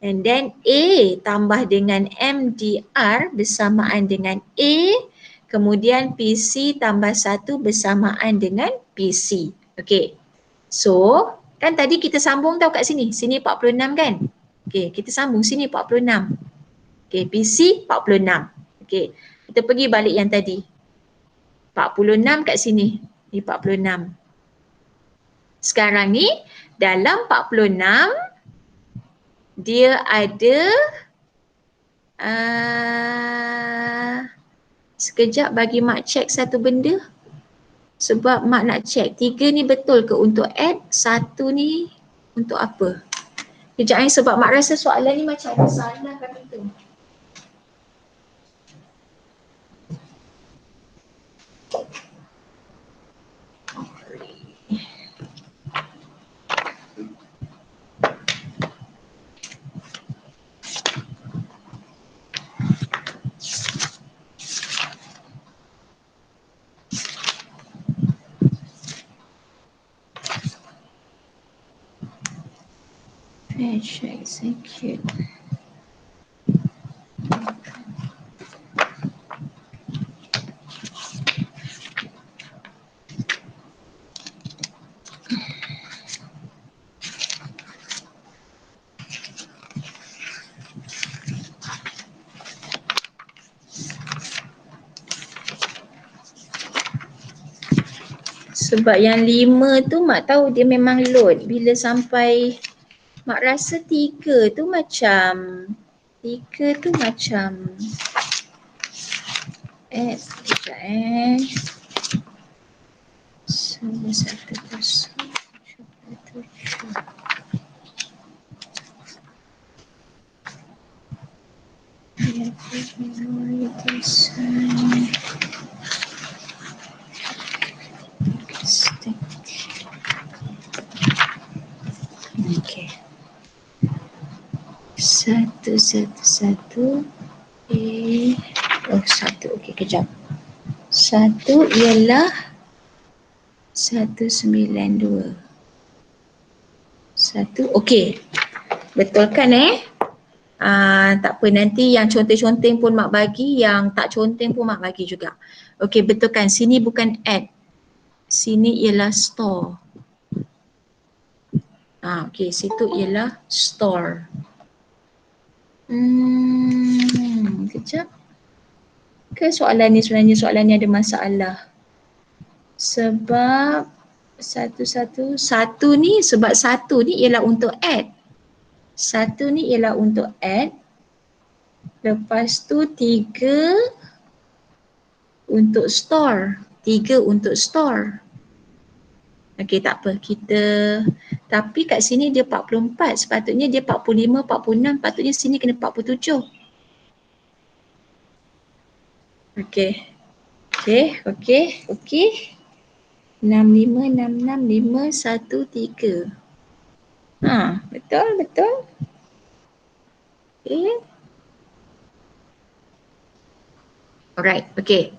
And then A tambah dengan MDR bersamaan dengan A. Kemudian PC tambah 1 bersamaan dengan PC. Okay. So, kan tadi kita sambung tau kat sini. Sini 46 kan? Okay, kita sambung sini 46. Okay, PC 46. Okay, kita pergi balik yang tadi. 46 kat sini. Ni 46. Sekarang ni, dalam 46, dia ada sekejap bagi Mak cek satu benda. Sebab Mak nak cek 3 ni betul ke untuk add, 1 ni untuk apa? Kejap sebab Mak rasa soalan ni macam ada salah kat itu. Fetch, execute. Sebab yang 5 tu Mak tahu dia memang load. Bila sampai Mak rasa 3 tu macam kejap Semua 107. Okay. 111 1. Okey, kejap. 1 ialah 192. 1. Okey. Betul kan tak apa, nanti yang conteng-conteng pun Mak bagi, yang tak conteng pun Mak bagi juga. Okey, betul kan? Sini bukan add. Sini ialah store. Okey, situ ialah store. Kejap. Ke soalan ni sebenarnya soalan ni ada masalah. Sebab satu ni, sebab 1 ni ialah untuk add. 1 ni ialah untuk add. Lepas tu 3 untuk store. 3 untuk store. Okey, tak apa. Tapi kat sini dia 44. Sepatutnya dia 45, 46. Patutnya sini kena 47. Okey. 65, 66, 5, 1, 3. Betul. Okay. Alright, okay.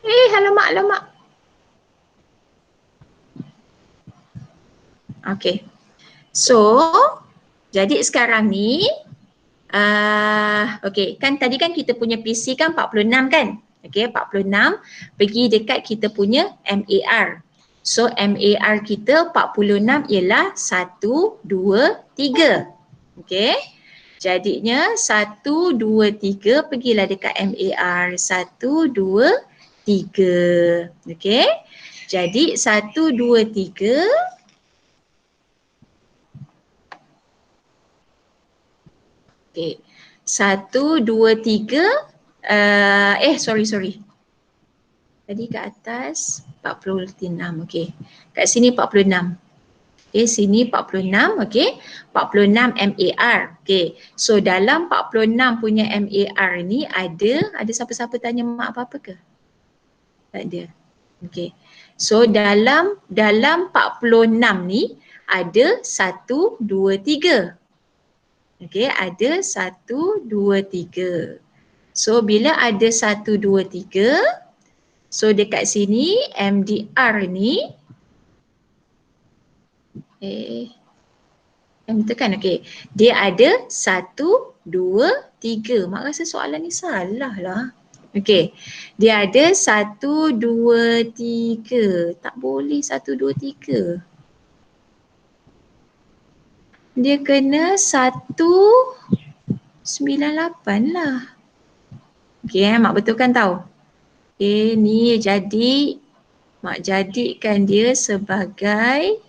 Alamak. Okay. So, jadi sekarang ni, okay, kan tadi kan kita punya PC kan 46 kan? Okay, 46 pergi dekat kita punya MAR. So, MAR kita 46 ialah 1, 2, 3. Okay. Jadinya 1, 2, 3 pergilah dekat MAR. 1, 2, 3. Okay. Jadi 1, 2, 3. Okay. 1, 2, 3. Sorry. Tadi kat atas 46. Okay. Kat sini 46. Okay, sini 46, okay. 46 MAR. Okay, so dalam 46 punya MAR ni ada siapa-siapa tanya Mak apa-apa ke? Tak ada. Okay, so dalam 46 ni ada 1, 2, 3. Okey, ada 1, 2, 3. So bila ada 1, 2, 3, so dekat sini MDR ni tekan okey. Dia ada 1, 2, 3. Mak rasa soalan ni salah lah. Okey. Dia ada 1, 2, 3. Tak boleh 1, 2, 3. Dia kena 1, 9, 8 lah. Okey, mak betulkan tau. Okey, ni jadi mak jadikan dia sebagai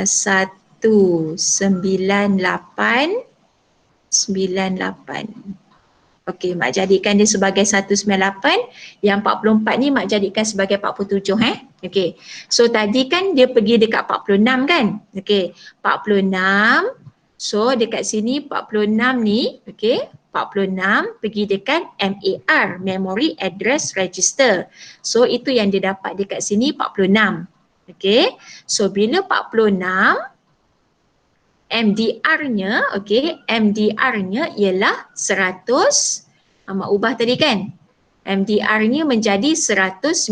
satu, 9, 8, 9, 8. Okey, mak jadikan dia sebagai 198, yang 44 ni mak jadikan sebagai 47 Okey. So tadi kan dia pergi dekat 46 kan? Okey. 46. So dekat sini 46 ni, okey, 46 pergi dekat MAR, Memory Address Register. So itu yang dia dapat dekat sini 46. Okey. So bila 46, MDR-nya, okey, MDR-nya ialah 100, mak ubah tadi kan? MDR-nya menjadi 198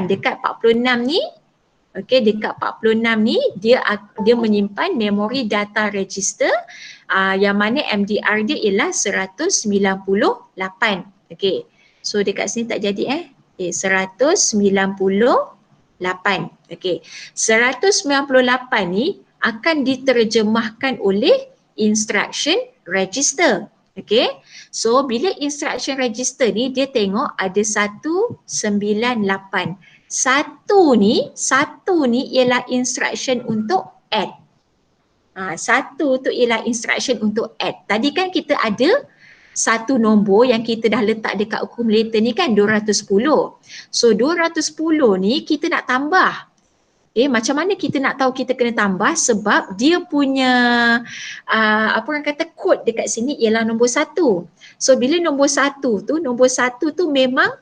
dekat 46 ni. Okey, dekat 46 ni dia menyimpan memori data register yang mana MDR dia ialah 198. Okey. So dekat sini tak jadi 198. Okey. 198 ni akan diterjemahkan oleh instruction register. Okey. So bila instruction register ni dia tengok ada 198. Satu ni ialah instruction untuk add. Satu tu ialah instruction untuk add. Tadi kan kita ada satu nombor yang kita dah letak dekat accumulator ni kan 210. So 210 ni kita nak tambah. Macam mana kita nak tahu kita kena tambah? Sebab dia punya apa orang kata kod dekat sini ialah nombor 1. So bila nombor 1 tu memang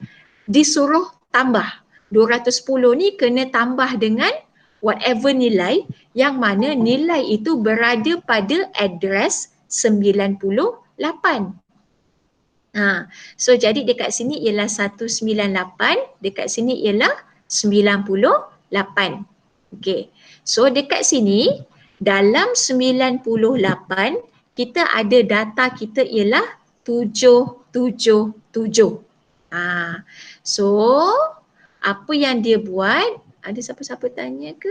disuruh tambah. 210 ni kena tambah dengan whatever nilai yang mana nilai itu berada pada address 98. So jadi dekat sini ialah 198, dekat sini ialah 98. Okey. So dekat sini dalam 98 kita ada data kita ialah 777. So apa yang dia buat? Ada siapa-siapa tanya ke?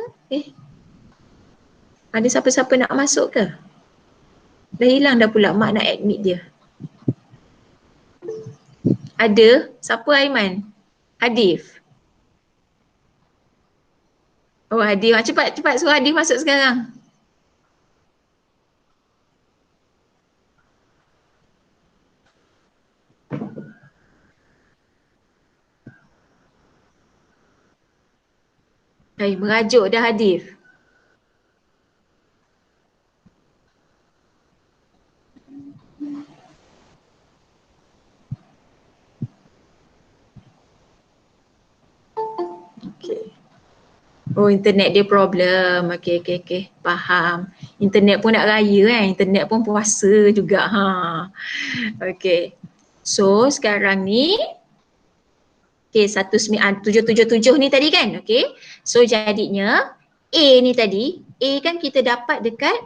Ada siapa-siapa nak masuk ke? Dah hilang dah pula mak nak admit dia. Ada? Siapa Aiman? Hadif? Oh Hadif, cepat suruh Hadif masuk sekarang. Merajuk dah Hadif. Okay. Oh internet dia problem. Okay. Faham. Internet pun nak raya internet pun puasa juga. Okay. So sekarang ni 777 ni tadi kan? Okay. So jadinya A ni tadi, A kan kita dapat dekat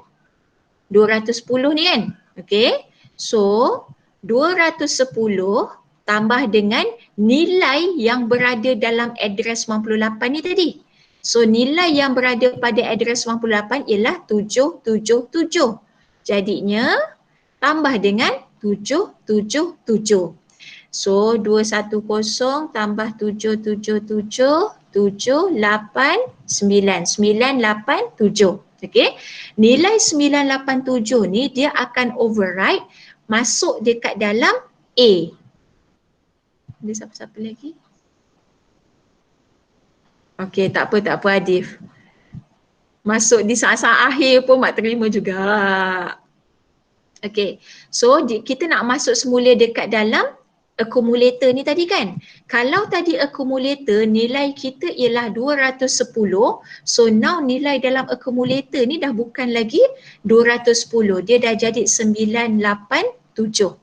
210 ni kan? Okay. So 210 tambah dengan nilai yang berada dalam address 98 ni tadi. So nilai yang berada pada address 98 ialah 777. Jadinya tambah dengan 777. So 210 tambah 777, 789, 987. Okey. Nilai 987 ni dia akan override masuk dekat dalam A. Ada siapa-siapa lagi? Okey, tak apa Adif. Masuk di saat-saat akhir pun mak terima juga. Okey. So kita nak masuk semula dekat dalam accumulator ni tadi kan. Kalau tadi accumulator nilai kita ialah 210, so now nilai dalam accumulator ni dah bukan lagi 210, dia dah jadi 987.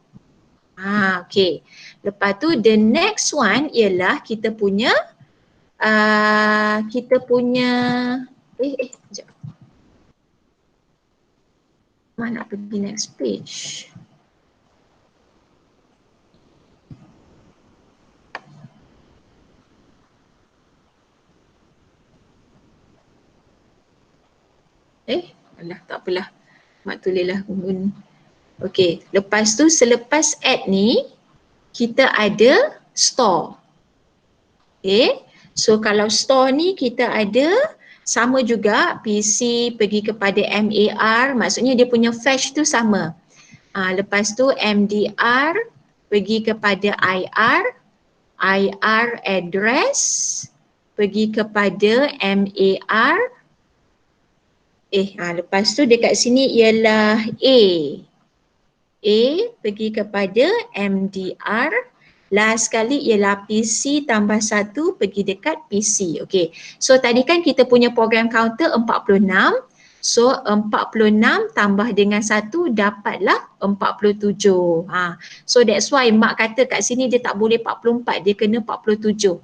Okay. Lepas tu the next one ialah kita punya sekejap. Mana nak pergi next page? Alah, tak apalah. Mak tulislah gungun. Okey, lepas tu selepas add ni kita ada store. Okay, so kalau store ni kita ada sama juga PC pergi kepada MAR, maksudnya dia punya fetch tu sama. Lepas tu MDR pergi kepada IR address pergi kepada MAR. Lepas tu dekat sini ialah A pergi kepada MDR. Last sekali ialah PC tambah 1 pergi dekat PC. Okay. So tadi kan kita punya program counter 46. So 46 tambah dengan 1 dapatlah 47. So that's why mak kata kat sini dia tak boleh 44, dia kena 47.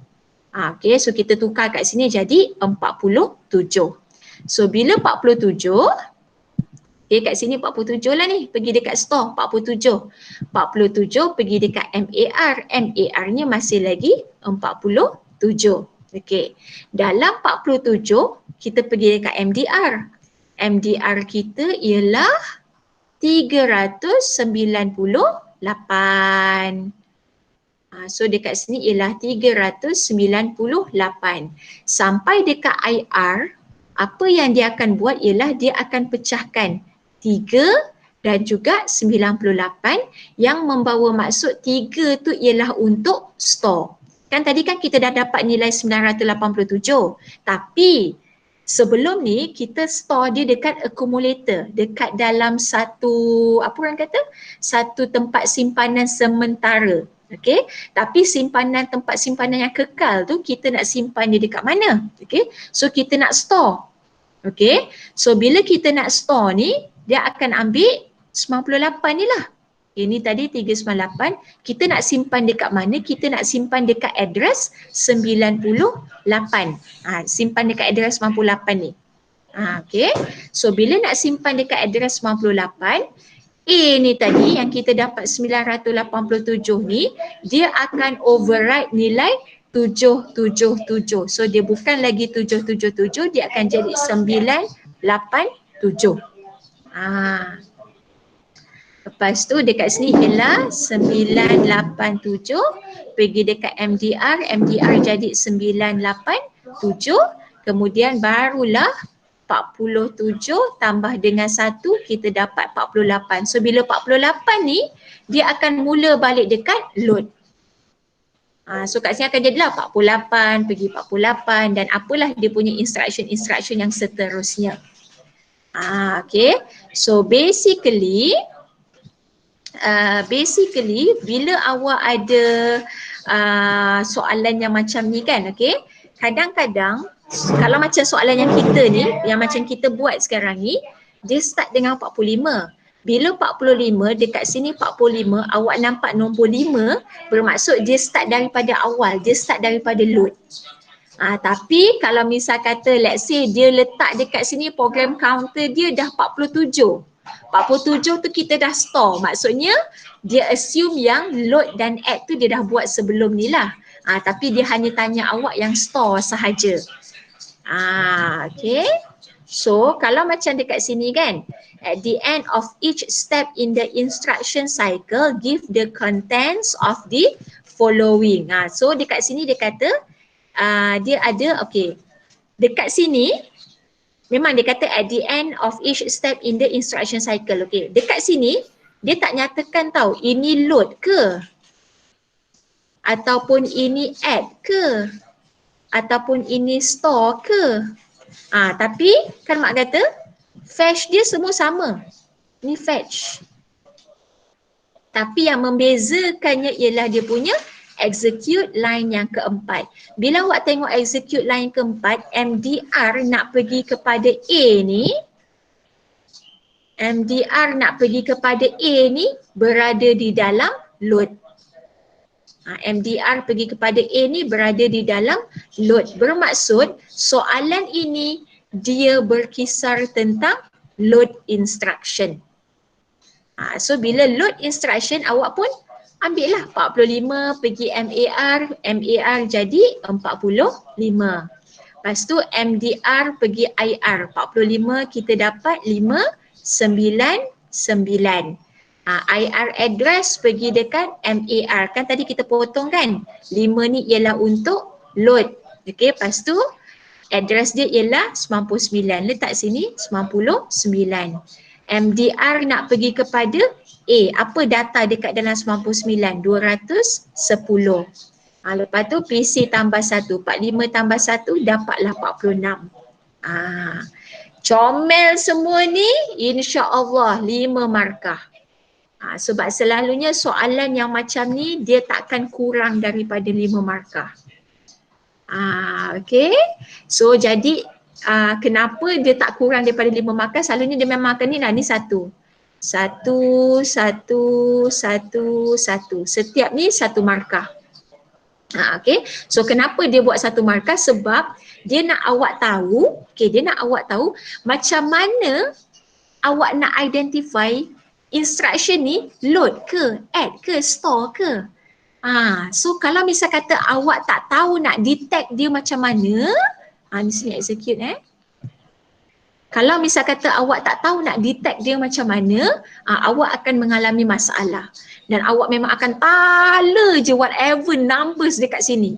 Okay, so kita tukar kat sini jadi 47. So bila 47, okay, kat sini 47 lah ni, pergi dekat store 47. 47 pergi dekat MAR, MAR-nya masih lagi 47. Okay, dalam 47 kita pergi dekat MDR. MDR kita ialah 398. So dekat sini ialah 398. Sampai dekat IR, apa yang dia akan buat ialah dia akan pecahkan 3 dan juga 98 yang membawa maksud 3 tu ialah untuk store. Kan tadi kan kita dah dapat nilai 987, tapi sebelum ni kita store dia dekat accumulator, dekat dalam satu, apa orang kata, satu tempat simpanan sementara. Okay, tapi tempat simpanan yang kekal tu kita nak simpan dia dekat mana? Okay, so kita nak store. Okay, so bila kita nak store ni, dia akan ambil 98 ni lah. Ini tadi 398, kita nak simpan dekat mana? Kita nak simpan dekat address 98. Simpan dekat address 98 ni. Okay, so bila nak simpan dekat address 98, A ni tadi yang kita dapat 987 ni, dia akan override nilai 777. So dia bukan lagi 777, dia akan jadi 987. Lepas tu dekat sini ialah 987 pergi dekat MDR, MDR jadi 987, kemudian barulah 47 tambah dengan 1 kita dapat 48. So bila 48 ni dia akan mula balik dekat load. So kat sini akan jadilah 48 pergi 48 dan apalah dia punya instruction yang seterusnya. Okay. So basically bila awak ada soalan yang macam ni kan, okay, kadang-kadang kalau macam soalan yang kita ni, yang macam kita buat sekarang ni, dia start dengan 45. Bila 45, dekat sini 45, awak nampak nombor 5, bermaksud dia start daripada awal, dia start daripada load. Tapi kalau misal kata let's say dia letak dekat sini program counter dia dah 47. 47 tu kita dah store, maksudnya dia assume yang load dan add tu dia dah buat sebelum ni lah. Tapi dia hanya tanya awak yang store sahaja. Okay. So kalau macam dekat sini kan, at the end of each step in the instruction cycle, give the contents of the following. So dekat sini dia kata dia ada, okay, dekat sini memang dia kata at the end of each step in the instruction cycle. Okay, dekat sini dia tak nyatakan tahu ini load ke ataupun ini add ke ataupun ini store ke. Tapi kan mak kata fetch dia semua sama. Ni fetch. Tapi yang membezakannya ialah dia punya execute line yang keempat. Bila awak tengok execute line keempat, MDR nak pergi kepada A ni, MDR nak pergi kepada A ni berada di dalam load. MDR pergi kepada A ni berada di dalam load. Bermaksud soalan ini dia berkisar tentang load instruction. So bila load instruction awak pun ambil lah 45 pergi MAR, MAR jadi 45. Lepas tu MDR pergi IR, 45 kita dapat 599. IR address pergi dekat MAR, kan tadi kita potong kan, 5 ni ialah untuk load. Okay, lepas tu address dia ialah 99, letak sini 99. MDR nak pergi kepada A, apa data dekat dalam 99? 210. Lepas tu PC tambah 1, 45 tambah 1 dapatlah 46. Comel semua ni insya-Allah 5 markah. Sebab selalunya soalan yang macam ni dia takkan kurang daripada 5 markah. Okay. So jadi kenapa dia tak kurang daripada 5 markah? Selalunya dia memang akan ni lah, ni 1. 1, 1, 1, 1. Setiap ni 1 markah. Okay. So kenapa dia buat 1 markah? Sebab dia nak awak tahu, dia nak awak tahu macam mana awak nak identify instruction ni load ke, add ke, store ke. So kalau misal kata awak tak tahu nak detect dia macam mana, ni sini execute Kalau misal kata awak tak tahu nak detect dia macam mana, awak akan mengalami masalah. Dan awak memang akan tala je whatever numbers dekat sini.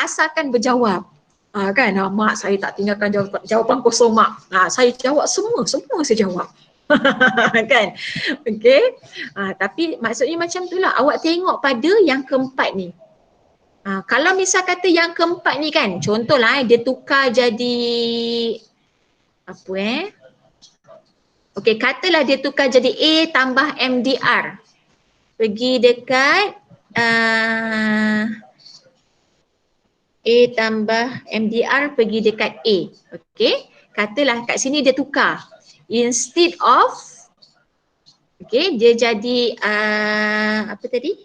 Asalkan berjawab. Kan, mak saya tak tinggalkan jawapan kosong mak. Saya jawab semua saya jawab. Kan, okay. Tapi maksudnya macam itulah, awak tengok pada yang keempat ni. Kalau misal kata yang keempat ni kan, contohlah dia tukar jadi apa okay, katalah dia tukar jadi A tambah MDR pergi dekat A tambah MDR pergi dekat A. Okay, katalah kat sini dia tukar, instead of dia jadi apa tadi,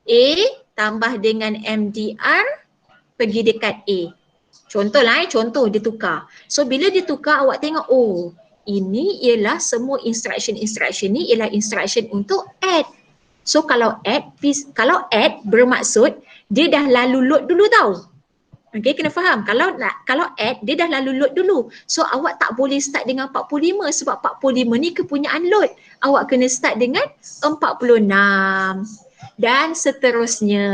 A tambah dengan MDR pergi dekat A. Contohlah contoh dia tukar. So bila dia tukar awak tengok, oh ini ialah semua instruction ni ialah instruction untuk add. So kalau add bermaksud dia dah lalu load dulu tau. Okay, kena faham. Kalau add dia dah lalu load dulu. So awak tak boleh start dengan 45 sebab 45 ni kepunyaan load. Awak kena start dengan 46 dan seterusnya.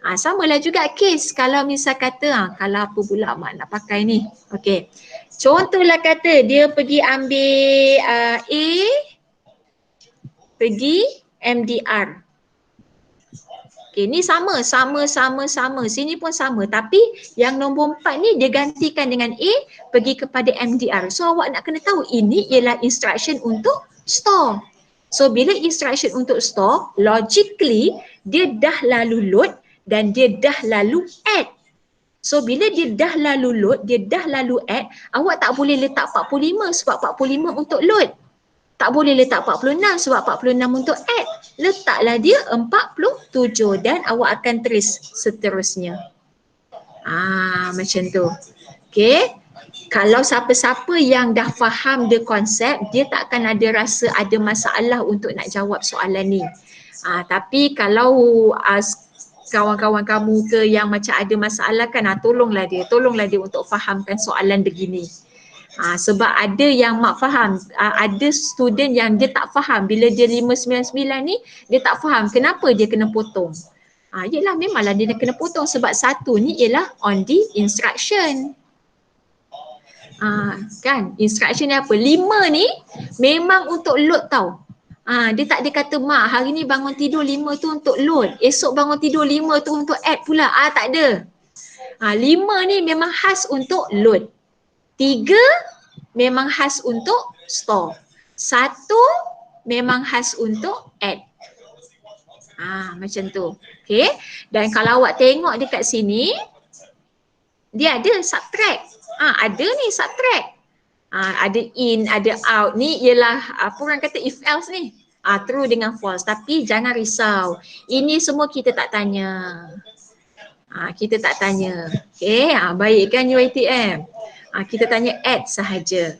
Samalah juga case kalau misal kata kalau apa pula mak nak pakai ni. Okey. Contohlah kata dia pergi ambil A pergi MDR. Okey, ni sama. Sini pun sama, tapi yang nombor 4 ni dia gantikan dengan A pergi kepada MDR. So awak nak kena tahu ini ialah instruction untuk store. So bila instruction untuk store, logically dia dah lalu load dan dia dah lalu add. So bila dia dah lalu load, dia dah lalu add, awak tak boleh letak 45 sebab 45 untuk load. Tak boleh letak 46 sebab 46 untuk add. Letaklah dia 47 dan awak akan terus seterusnya. Macam tu. Okay. Kalau siapa-siapa yang dah faham the konsep, dia tak akan ada rasa ada masalah untuk nak jawab soalan ni. Tapi kalau kawan-kawan kamu ke yang macam ada masalah kan, tolonglah dia untuk fahamkan soalan begini. Sebab ada yang mak faham, ada student yang dia tak faham bila dia 599 ni, dia tak faham kenapa dia kena potong. Yelah memanglah dia kena potong sebab satu ni ialah on the instruction. Kan instruction ni apa? 5 ni memang untuk load tau. Dia tak ada kata mak hari ni bangun tidur 5 tu untuk load, esok bangun tidur 5 tu untuk add pula. Tak ada. 5 ni memang khas untuk load. 3 memang khas untuk store. 1 memang khas untuk add. Macam tu. Okay. Dan kalau awak tengok dekat sini, dia ada subtract. Ada ni subtract. Ada in, ada out. Ni ialah apa orang kata if else ni. True dengan false. Tapi jangan risau. Ini semua kita tak tanya. Kita tak tanya. Okay. Baik kan UiTM? Kita tanya add sahaja.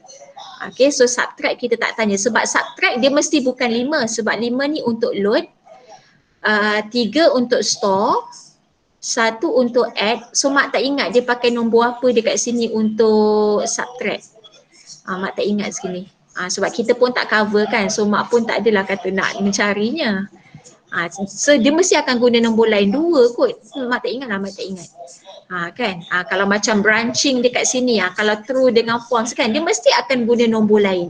Okay. So subtract kita tak tanya. Sebab subtract dia mesti bukan 5. Sebab 5 ni untuk load. 3 untuk store, 1 untuk add. So mak tak ingat dia pakai nombor apa dekat sini untuk subtract. Mak tak ingat sini. Sebab kita pun tak cover kan. So mak pun tak adalah kata nak mencarinya. So dia mesti akan guna nombor lain 2 kot. Mak tak ingat lah, mak tak ingat. Kan. Kalau macam branching dekat sini, kalau true dengan false kan, dia mesti akan guna nombor lain.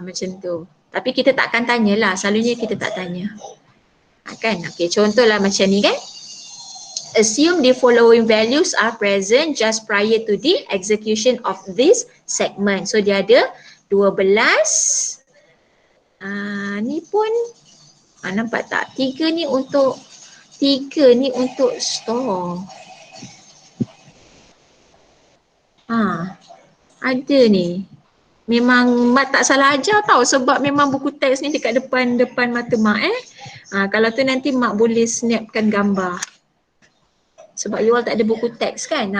Macam tu. Tapi kita tak akan tanyalah. Selalunya kita tak tanya. Kan? Okay, contohlah macam ni kan. Assume the following values are present just prior to the execution of this segment. So dia ada 12. Ni pun nampak tak? 3 ni untuk store. Ada ni. Memang mak tak salah ajar tau, sebab memang buku teks ni dekat depan mata mak kalau tu nanti mak boleh snapkan gambar. Sebab you all tak ada buku teks kan.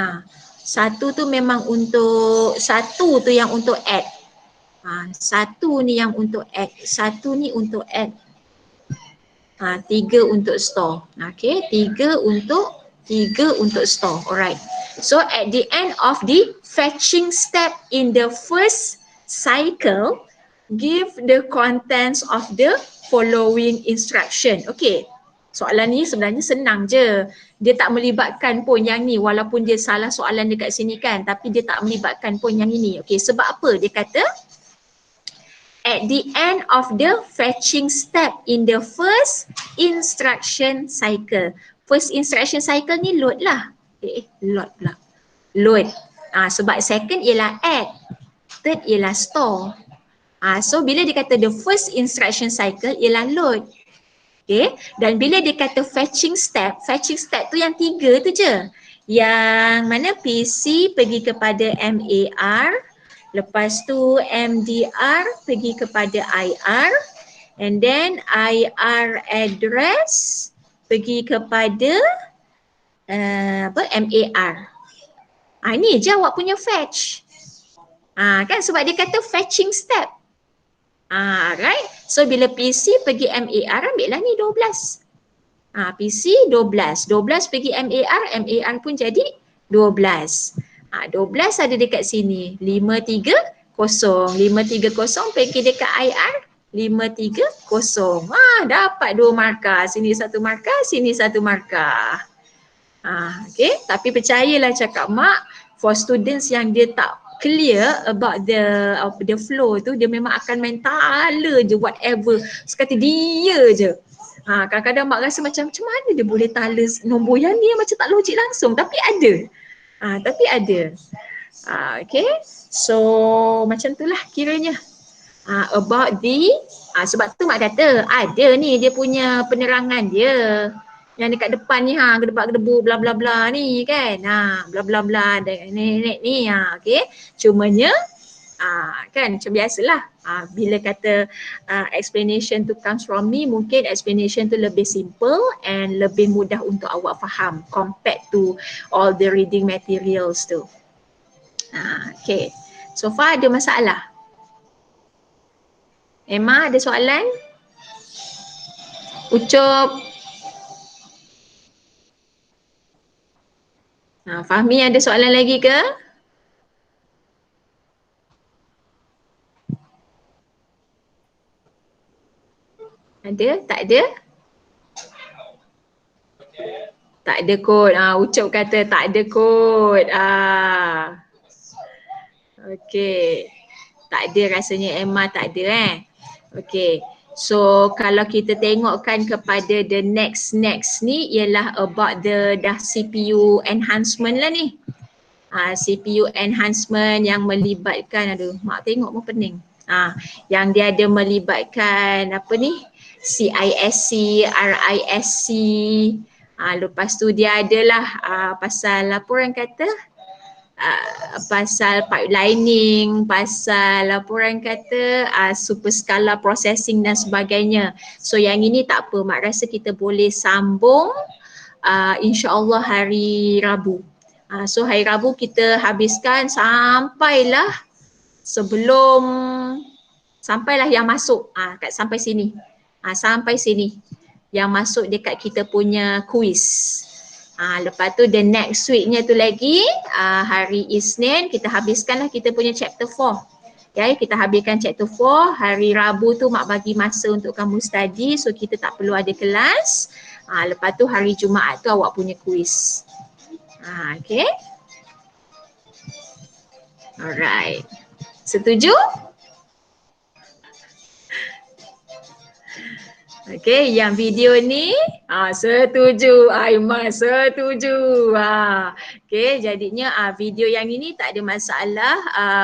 Satu tu memang untuk, satu tu yang untuk add. Satu ni yang untuk add, satu ni untuk add. 3 untuk store. Okay, 3 untuk store. Alright. So at the end of the fetching step in the first cycle, give the contents of the following instruction. Okay. Soalan ni sebenarnya senang je. Dia tak melibatkan pun yang ni, walaupun dia salah soalan dekat sini kan, tapi dia tak melibatkan pun yang ini. Okay, sebab apa? Dia kata at the end of the fetching step in the first instruction cycle. First instruction cycle ni load lah. Load pula. Load. Sebab second ialah add. Third ialah store. So bila dia kata the first instruction cycle ialah load. Okay. Dan bila dia kata fetching step tu yang 3 tu je. Yang mana PC pergi kepada MAR, lepas tu MDR pergi kepada IR, and then IR address pergi kepada MAR. Ini je awak punya fetch. Kan sebab dia kata fetching step. Right? So bila PC pergi MAR, ambillah ni 12. PC 12. 12 pergi MAR, MAR pun jadi 12. 12 ada dekat sini. 530. 530 pergi dekat IR. 530. Dapat 2 markah. Sini 1 markah, sini 1 markah. Okay. Tapi percayalah cakap mak, for students yang dia tak clear about the flow tu, dia memang akan main tala je whatever sekata dia je. Kadang-kadang mak rasa macam mana dia boleh tala nombor yang ni macam tak logik langsung, tapi ada. Okay, so macam tu lah kiranya. About the sebab tu mak kata ada ni dia punya penerangan dia yang dekat depan ni, gedebak-gedebu bla bla bla ni kan, bla bla bla ni okey. Cumanya kan macam biasalah, bila kata explanation tu comes from me, mungkin explanation tu lebih simple and lebih mudah untuk awak faham compared to all the reading materials tu. Okay, so far ada masalah? Emma ada soalan? Ucup? Fahmi ada soalan lagi ke? Ada? Tak ada? Tak ada kot. Ucup kata tak ada kot. Okey. Tak ada rasanya Emma tak ada Okey. So kalau kita tengokkan kepada the next ni ialah about the CPU enhancement lah ni. CPU enhancement yang melibatkan, mak tengok pun pening. Yang dia ada melibatkan apa ni? CISC, RISC. Lepas tu dia adalah pasal laporan kata pasal pipelining, pasal laporan kata super skala processing dan sebagainya. So yang ini tak apa, Mak rasa kita boleh sambung insya-Allah hari Rabu. So hari Rabu kita habiskan sampailah yang masuk sampai sini. Sampai sini yang masuk dekat kita punya quiz. Lepas tu the next weeknya tu lagi hari Isnin kita habiskanlah kita punya chapter 4. Okay, kita habiskan chapter 4. Hari Rabu tu Mak bagi masa untuk kamu study, so kita tak perlu ada kelas. Lepas tu hari Jumaat tu awak punya quiz. Okay. Alright. Setuju? Okay, yang video ni setuju, Aiman setuju. Okay, jadinya video yang ini tak ada masalah.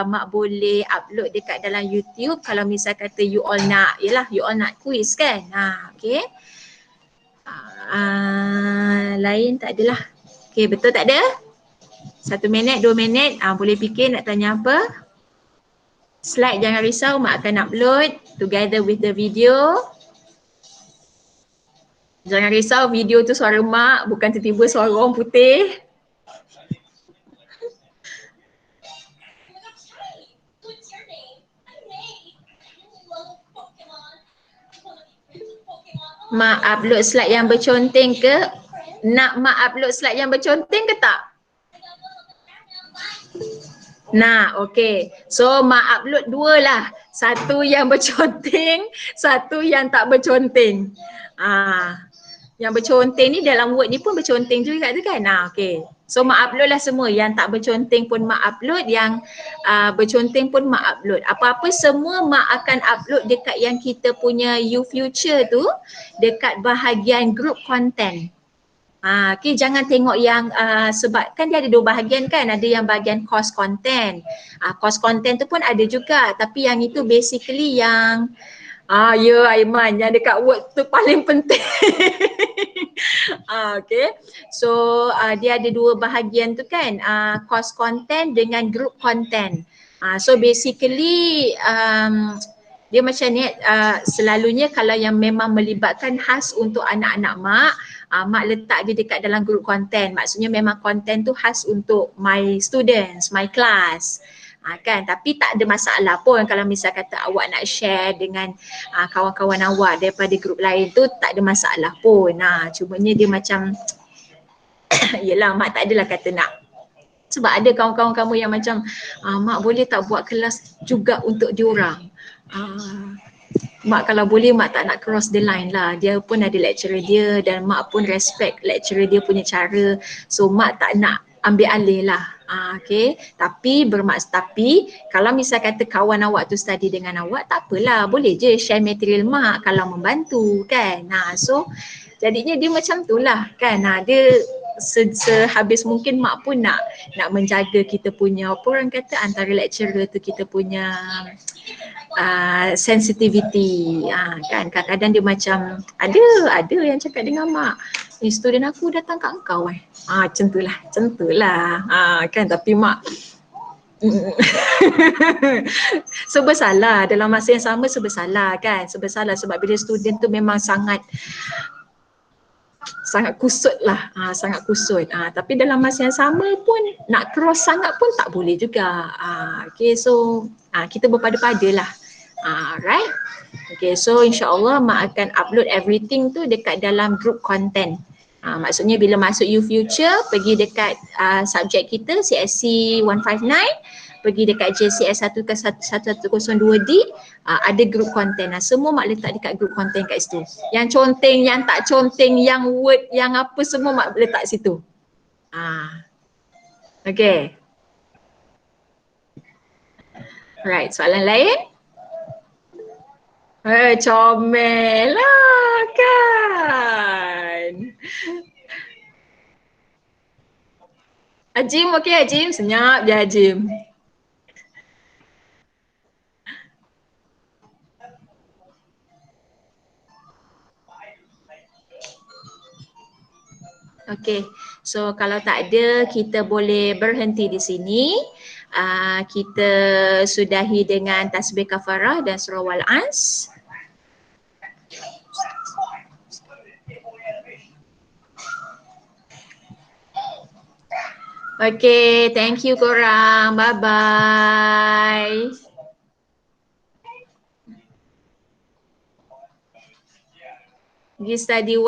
Mak boleh upload dekat dalam YouTube kalau misal kata you all nak quiz kan. Okay. Lain tak adalah. Okay, betul tak ada? 1 minit, 2 minit, boleh fikir nak tanya apa? Slide jangan risau, Mak akan upload together with the video. Jangan risau, video tu suara Mak, bukan tiba-tiba suara orang putih. Mak upload slide yang berconteng ke? Nak Mak upload slide yang berconteng ke tak? Nah, okey. So Mak upload 2 lah. Satu yang berconteng, satu yang tak berconteng. Yang berconteng ni dalam Word ni pun berconteng juga tu kan? Okey. So Mak upload lah semua. Yang tak berconteng pun Mak upload, yang berconteng pun Mak upload. Apa-apa semua Mak akan upload dekat yang kita punya You Future tu, dekat bahagian group content. Okay, jangan tengok yang sebab kan dia ada 2 bahagian kan, ada yang bahagian course content. Course content tu pun ada juga, tapi yang itu basically yang ya Aiman, yang dekat Word tu paling penting. Okay, so dia ada 2 bahagian tu kan, course content dengan group content. So basically dia macam ni, selalunya kalau yang memang melibatkan khas untuk anak-anak Mak, Mak letak dia dekat dalam group content. Maksudnya memang content tu khas untuk my students, my class. Kan, tapi tak ada masalah pun kalau misal kata awak nak share dengan kawan-kawan awak daripada grup lain tu, tak ada masalah pun. Cumanya dia macam yelah, Mak tak adalah kata nak, sebab ada kawan-kawan kamu yang macam Mak boleh tak buat kelas juga untuk diorang. Mak kalau boleh Mak tak nak cross the line lah. Dia pun ada lecturer dia dan Mak pun respect lecturer dia punya cara. So Mak tak nak ambil alih lah. Okay. Tapi kalau misal kata kawan awak tu study dengan awak, tak apalah. Boleh je share material Mak kalau membantu kan. So jadinya dia macam tu lah kan. Dia sehabis mungkin Mak pun nak menjaga kita punya, apa orang kata, antara lecturer tu kita punya sensitivity. Kan kadang-kadang dia macam ada yang cakap dengan Mak, student aku datang kat engkau macam tu lah kan, tapi Mak serba salah dalam masa yang sama, serba salah sebab bila student tu memang sangat kusut lah, sangat kusut. Tapi dalam masa yang sama pun nak cross sangat pun tak boleh juga. Okay, so kita berpada-pada lah. Right? Okay, so insyaAllah Mak akan upload everything tu dekat dalam group content. Maksudnya bila masuk You Future, pergi dekat subjek kita CSC 159, pergi dekat JCS 1 ke 1102D, ada group content. Semua Mak letak dekat group content kat situ. Yang conteng, yang tak conteng, yang word, yang apa, semua Mak letak situ. Okay. Alright, soalan lain? Comel lah kan. Ajim, okey Ajim? Senyap je Ajim. Okay, so kalau tak ada kita boleh berhenti di sini. Kita sudahi dengan tasbih kafarah dan surah Wal-Ans. Okay, thank you korang. Bye-bye. Pergi study